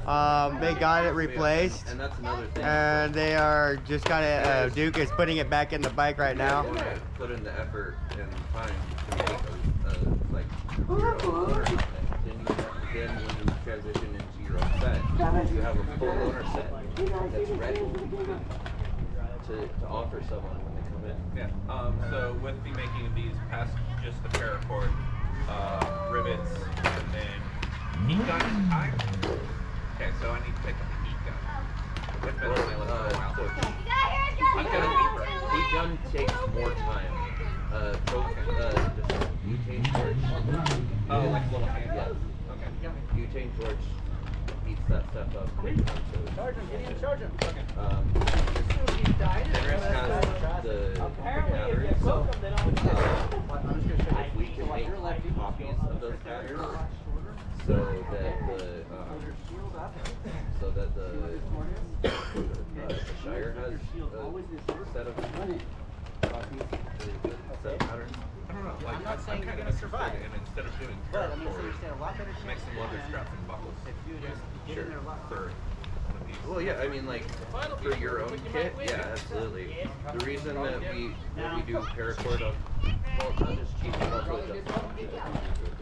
They got it replaced, And that's another thing. and they are just Duke is putting it back in the bike right now. You wanna put in the effort and time to make like your own owner set. Then when you transition into your own set, you have a full owner set that's ready to offer someone when they come in. Yeah. So with the making of these, past just the paracord, rivets, and then heat gun is time. Okay, so I need to pick up the heat gun. It's been on my list for a while. So You gotta hear it, heat gun takes more time. Just butane torch. Oh, like little hand. Yes. Okay. Butane torch heats that stuff up. Charge him, get in, charge him. Pinterest has the patterns, so if we can make copies of those patterns, so that the Shire has a set of copies, set of patterns. I don't know. Like, I'm not saying kind you're of gonna survive. interested, and instead of doing But I mean, so paracord, you stand a lot better make chance some leather straps and buckles. if you just get in there a lot For one of these. Well, yeah, I mean, like, for your own kit, yeah, absolutely. The reason that we do paracord of, well, not just cheap, but also just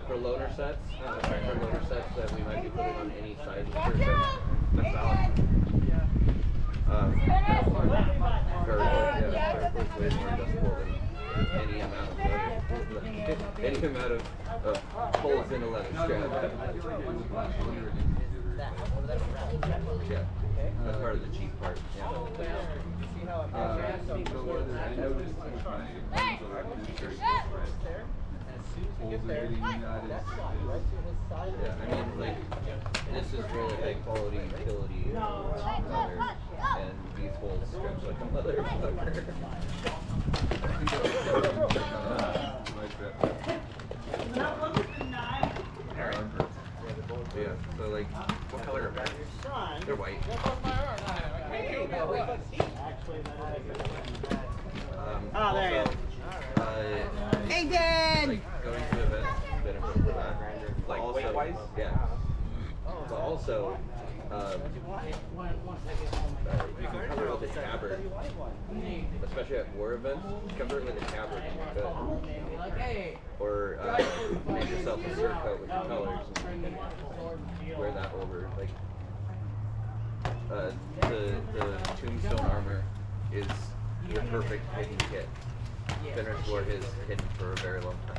for loaner sets, that we might be putting on any side person, that's valid. Paracord, yeah, paracord's way more adjustable than any amount of leather, any amount of holes in a leather strap. Yeah, that's part of the cheap part. Yeah. I noticed with my holes are getting not as Yeah, I mean, like, this is really high quality utility leather, and these holes stretch like a motherfucker. Yeah, so like, what color are they? They're white. There you go. Aiden! Like, going to events benefit from that. Like, also, yeah. But also, you can cover it with a tabard, especially at war events. Cover it with a tabard if you could. Or make yourself a surcoat with your colors and wear that over. Like, the tombstone armor is your perfect hidden kit. Fenris wore his hidden for a very long time.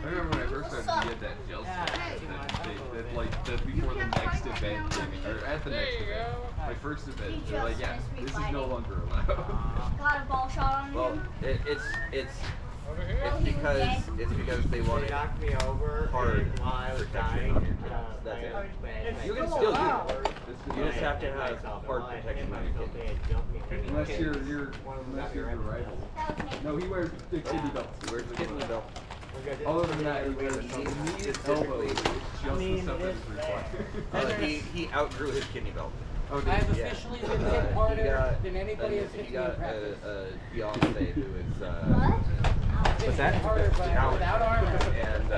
I remember when I first started to get that gel set, that like the before the next event thing, or at the next event, my first event, they're like, yeah, this is no longer allowed. Got a ball shot on Well, him. it's because they want it knocked me over hard while I was protection dying. on your kids. That's it. You can still use it. You just have to have hard protection on your kids. Unless you're the rival. No, he wears the kidney belts. He wears the kidney belt. Other than that, he wears immediate elbow. It's just the stuff that's required. He outgrew his kidney belt. Oh, I've did he? officially been hit harder than anybody has hit He me in got practice. a fiance who is What's that? Harder, but without armor. and he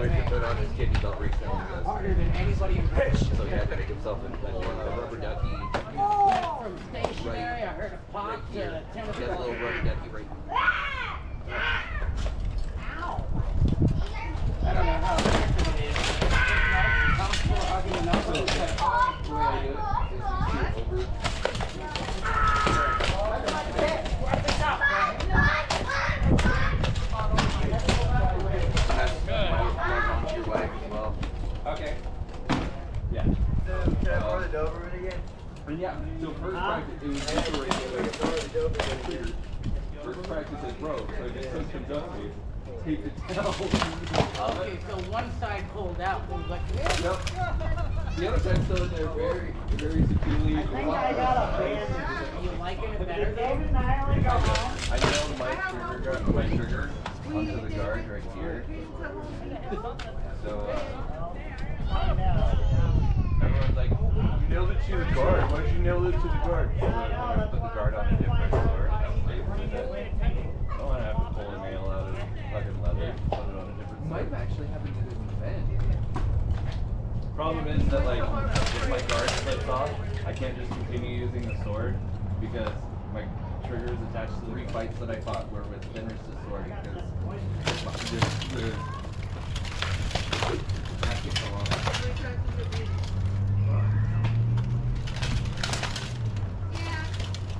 went to put on his kidney belt recently. Harder than anybody in practice. So he had to make himself a rubber ducky. From stationary, I heard a pop Right to here. tennis He has a little rubber ducky right here. I don't know how effective it is. It's nice and comfortable hugging enough so it's like, The way I do it is you over. Your wife as well. Okay. Yeah. And yeah, so first practice, it was just right. First practice is broke, so I just took some duct tape, taped it down. okay, so one side pulled out, it was like, Yep. The other side's still in there very, very securely. I think I got a band. Are you liking it better, David? I nailed my trigger onto the guard right here. So, everyone's like, you nailed it to the guard. Why did you nail it to the guard? So when I put the guard on a different sword, I was able to do that. I don't want to have to pull a nail out of fucking leather, put it on a different sword. Might actually have to do this in bed. Problem is that, like, if my guard slips off, I can't just continue using the sword because my trigger is attached to the 3 fights that I fought were with Fenris' sword because the that took so long.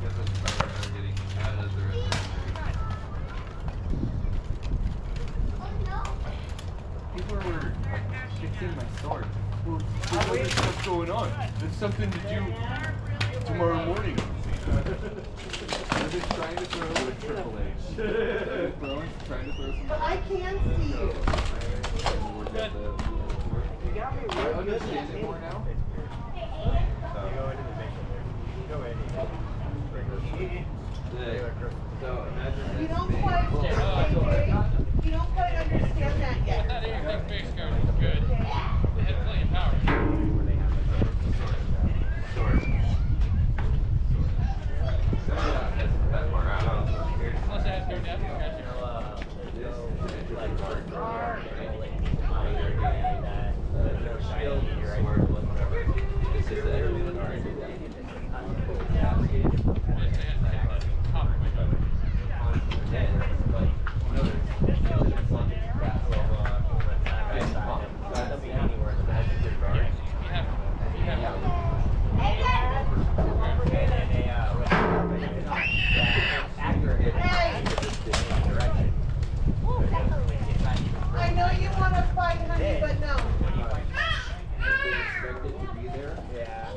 Guess that's probably what I'm getting out of the rest of the people were like fixing my sword. Well, there's other stuff going on. There's something to do tomorrow morning. I've been trying to throw a Triple H. Trying to throw some. But I can see you. got me I real good. understand it more now. So imagine You this don't being- quite, you don't quite understand that yet. That aircraft base guard is good. They had plenty of power. That's more out. Unless I had no depth, I got you. This is the I know you want to fight, honey, but no. expected to be there. Yeah,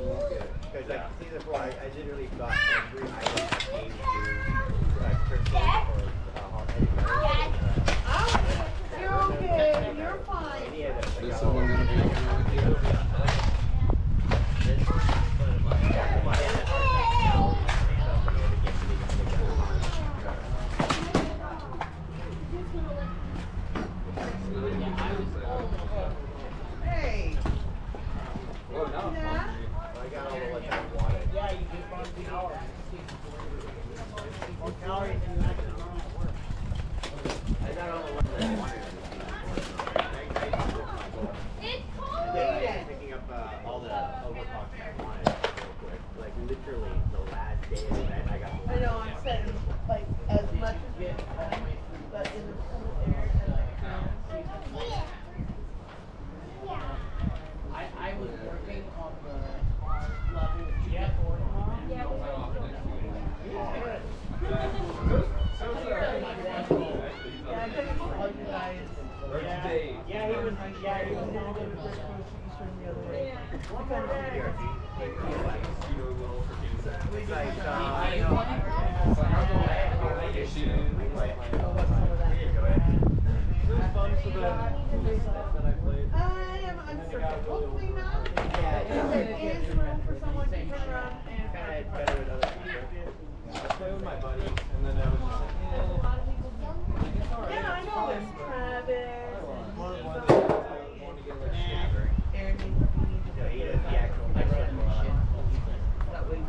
because like see before, I literally got every item that came to Christmas or You're okay. You're fine. Is someone gonna be here with you? Hey. Well, no. Yeah. I got all the ones I wanted. Yeah, you just burned 2 hours. More calories than you actually burn at work. I got all the ones I wanted. Picking up all the overclocks I wanted real quick. Like literally the last day of the event, I got. I know, I'm setting like as much as we can, but in the cool air and like I was working on the level 4 tomorrow. Yeah, I couldn't call you guys. Yeah, he was doing a good West Coast Eastern the other day. It's like I am uncertain. Hopefully not. There is room for someone to turn around and. better with other people. I played with my buddy, and then I was just like, Yeah, I know him. Travis. Aaron needs to the actual that way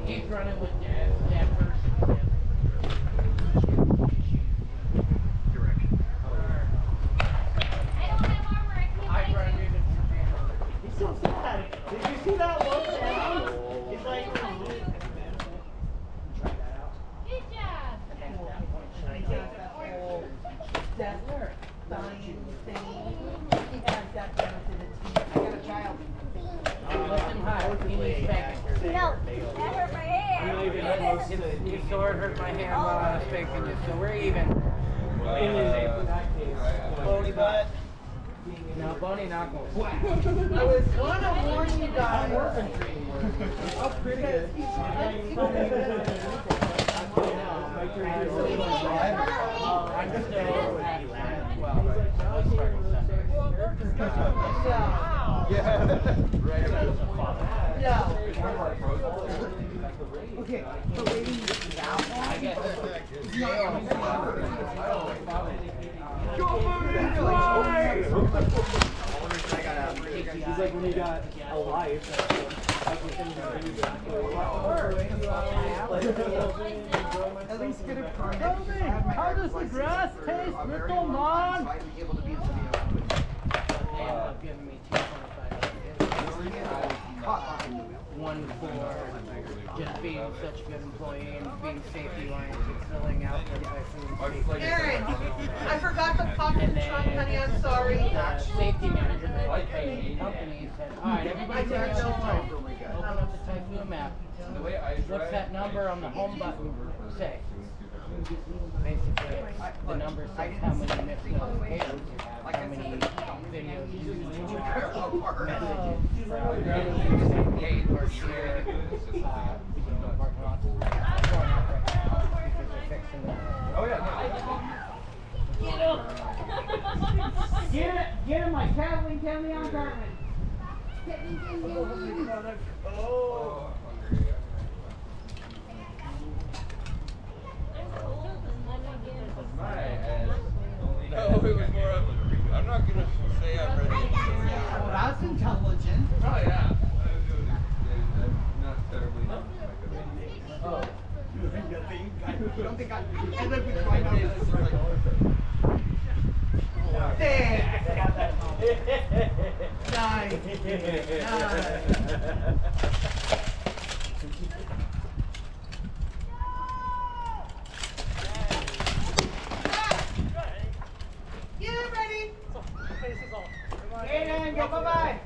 He's running with that person. direction. I run into He's so sad. Did you see that look, Sam? He's like, that dying thing. He has that down to the T. I got a child. lift him high. He needs spanking. No, that hurt my hand. Your sword hurt my hand while I was spanking you, so we're even. Bony butt. No, Bony knuckles. I was gonna warn you guys. Oh, pretty good. I'm still at 12. No. Okay, so maybe that I guess. He's like when you got a life. at least get a How does the grass taste, little man? They ended up giving me $225. One for just being such a good employee and being safety oriented, filling out the typhoon. Aaron, I forgot the pop in the trunk, honey. I'm sorry. Safety manager that the company said, alright, everybody take out your phone. Open up the typhoon map. What's that number on the home button say? Basically, the number says how many missed notifications you have, how many videos you messages or shared between the parking lots. Because they're fixing the... Oh yeah. Get Get him, Mike. Kathleen, Cartman. Oh. No, it was more of I'm not gonna say I'm ready. Well, that's intelligent. Oh yeah. I'm not terribly known for my good. Oh. You don't think I live with my nose. There. Nice. Get ready. Aiden, go bye-bye.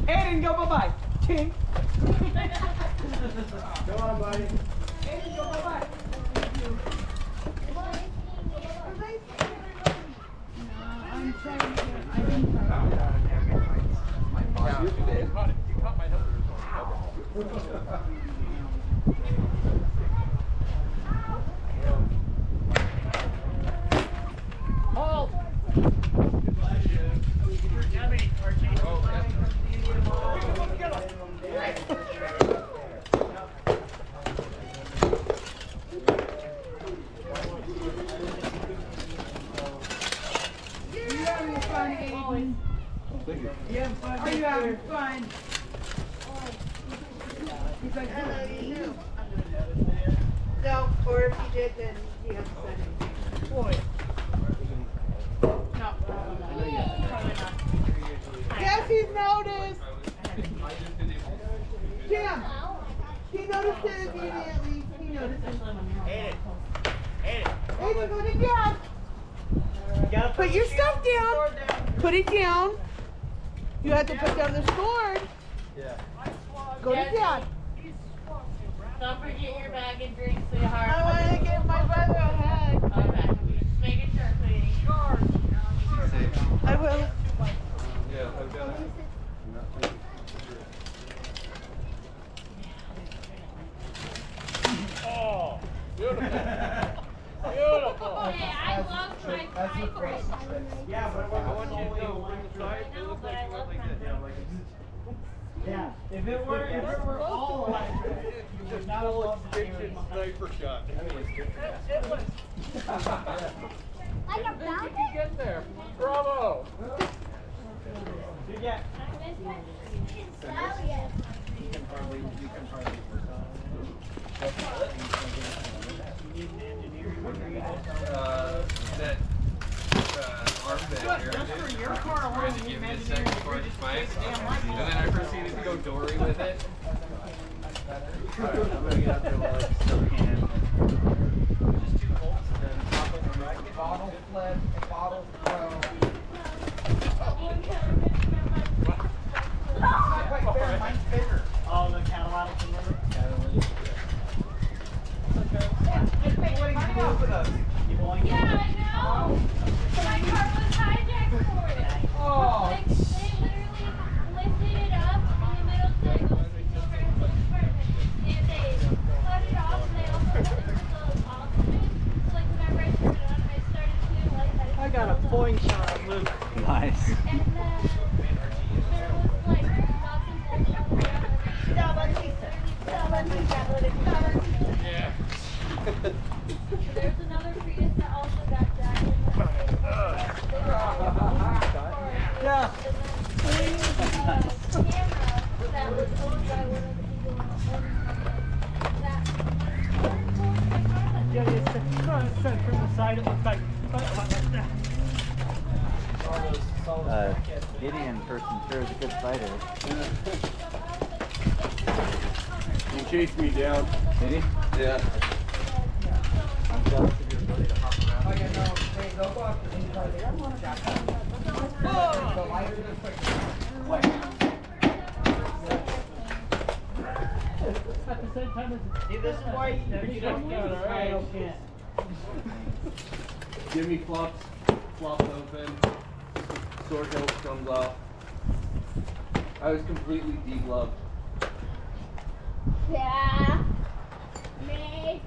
Aiden, go bye-bye. Tink. Come on, buddy. Aiden, go bye-bye. I'm trying to get, I didn't You caught my numbers. Hold. You having fun, Aiden? You having fun? Are you having fun? He's like, hello, you too. No, or if he did, then he has to send it. Boy. No, probably not. Yes, he's noticed. Jim, he noticed it immediately. He noticed it. Aiden, put it down. Put your stuff down. Put it down. You have to put down the sword. Yeah. Go to Dad. Don't forget your bag and drinks, sweetheart. I want to give my brother a hug. Okay. Just making sure, sweetie. I will. Yeah, I've got it. Oh, beautiful. Beautiful. Hey, I love my pirates. Yeah, but I want you to go bring the side. I It know, looks but like I you love went like that. my yeah, if it were all electric, you would not have loved the hearing. Sniper shot. It was. Like a Didn't think you fountain? could get there. Bravo. Yeah. Stallion. That arm that Aaron did, trying to give me a second for his mic, and then I proceeded to go Dory with it. I'm gonna get out there while I still can. Just 2 volts and then pop it in the bracket. Bottle flip, bottle throw. It's not quite fair, mine's bigger. Oh, the catalytic converter? Yeah, I know. My car was hijacked for it. Oh. Like, they literally lifted it up in the middle to go over and and they cut it off and they also put it in those oxygen. So like whenever I turned it on, I started feeling like that. I got a point shot, Luke. Nice. And then there was like nothing holding on the ground. Yeah. There's another Prius that also got jacked in the Yeah. camera that was owned by one of the people that Yeah, it's set from the side, it looks like that. Gideon, person sure is a good fighter. He chased me down. Did he? Yeah. I'm jealous of your ability to hop around. Oh, yeah, no, hey, they'll go after these cars. They got one of that. The lighter just quick. At the same time as see, this is why you don't get it, right? Jimmy flops open. Sword hilt comes off. I was completely degloved. Yeah. Me.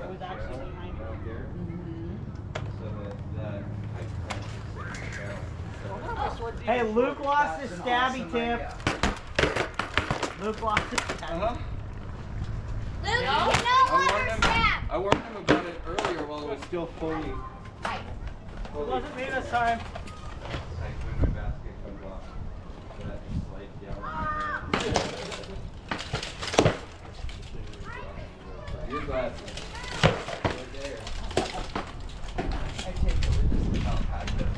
It was actually behind her. So that Hey, Luke lost his stabby tip. Luke lost his stabby. Luke, you no longer stab. I warned him about it earlier while it was still fully. It wasn't me this time. Like when my basket comes off, that slides down. Your glasses. Right there. I take it with this without patches.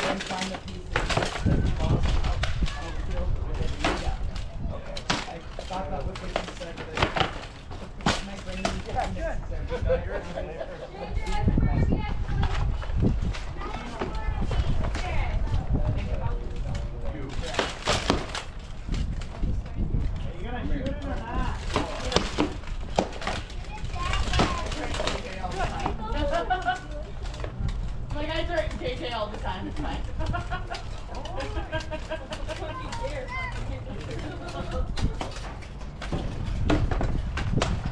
Then find the pieces that you lost out on the field or whatever you got. Okay. I thought that was what you said, but my brain didn't get necessary. No, you're right. Like I drink JJ all the time, it's fine.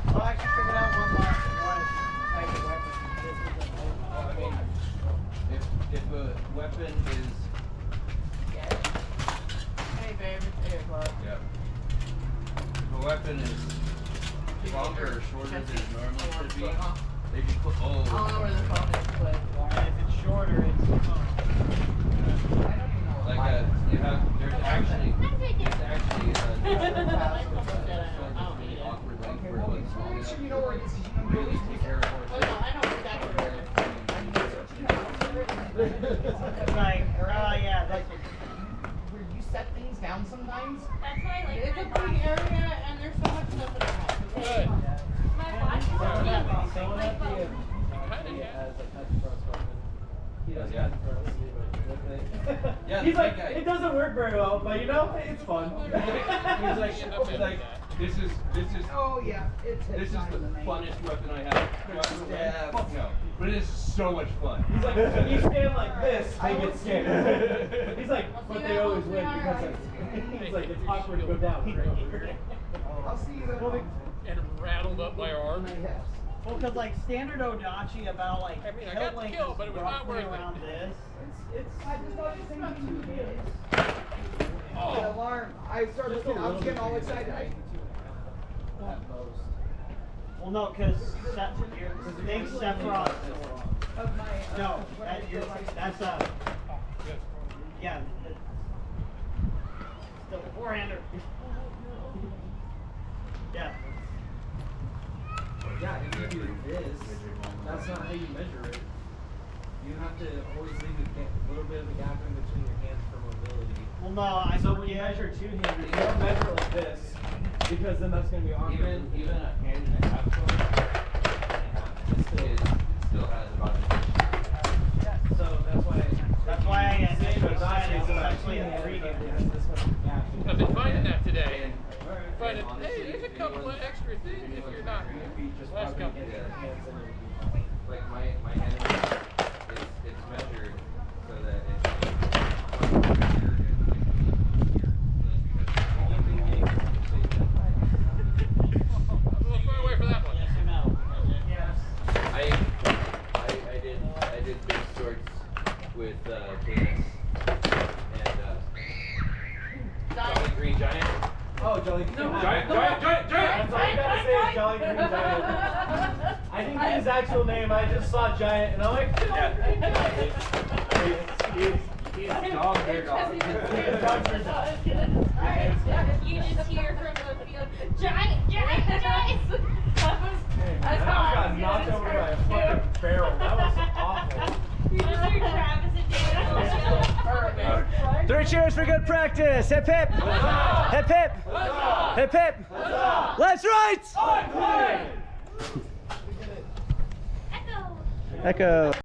Well, I actually figured out one last I mean, if a weapon is. Hey babe, it's 8 o'clock. Yep. If a weapon is longer or shorter than it normally should be, they can put. I don't know where the phone is, but and if it's shorter, it's Like you have, there's actually awkward length where it's long enough. You know where it is. Really take care of oh no, I know exactly where it is. it's like, yeah, that's Where you set things down sometimes. That's why I like It's a my big watch. area and there's so much stuff in the house. Good. My watch is Yeah. like both. Kind of, yeah. Yeah, He's the like, big guy. it doesn't work very well, but you know, it's fun. He's like, this is Oh yeah, it's this is the funnest weapon I have. Yeah, fuck no. But it is so much fun. He's like, when you stand like this, they get scared. He's like, but they always win because he's like, it's awkward to go down. I'll see you then. And rattled up my arm. well, because like standard Odachi about like I mean, I kill got the length kill, is but it was not roughly worth it. around this. The alarm. I started looking. I was getting all excited. Well, no, because think Sephiroth. Of my. No, that's yeah. Still a four-hander. Yeah. Yeah, if you do this, that's not how you measure it. You have to always leave a little bit of a gap in between your hands for mobility. Well, no, I So when you measure two-handed, you don't measure it like this, because then that's going to be awkward. Even a hand and a half sword, still has about an inch. So that's why I essentially a three-hander. I've been finding that today. Finding, hey, there's a couple of extra things if you're not. Last couple. Like my hand, it's measured so that I'm a little far away for that one. Yes or no? Yes. I did big sorts with Cadence and Jolly Green Giant. Oh, Jolly Green Giant. Giant. That's all you gotta say is Jolly Green Giant. I didn't get his actual name, I just saw Giant, and I'm like, Jolly Green Giant. He's dog, hair dog. You just hear from the field, giant. I got knocked over by a fucking barrel. That was awful. You just hear Travis and David. 3 cheers for good practice. Hip hip. Hip hip. Hip hip. Lazerite. Echo. Echo.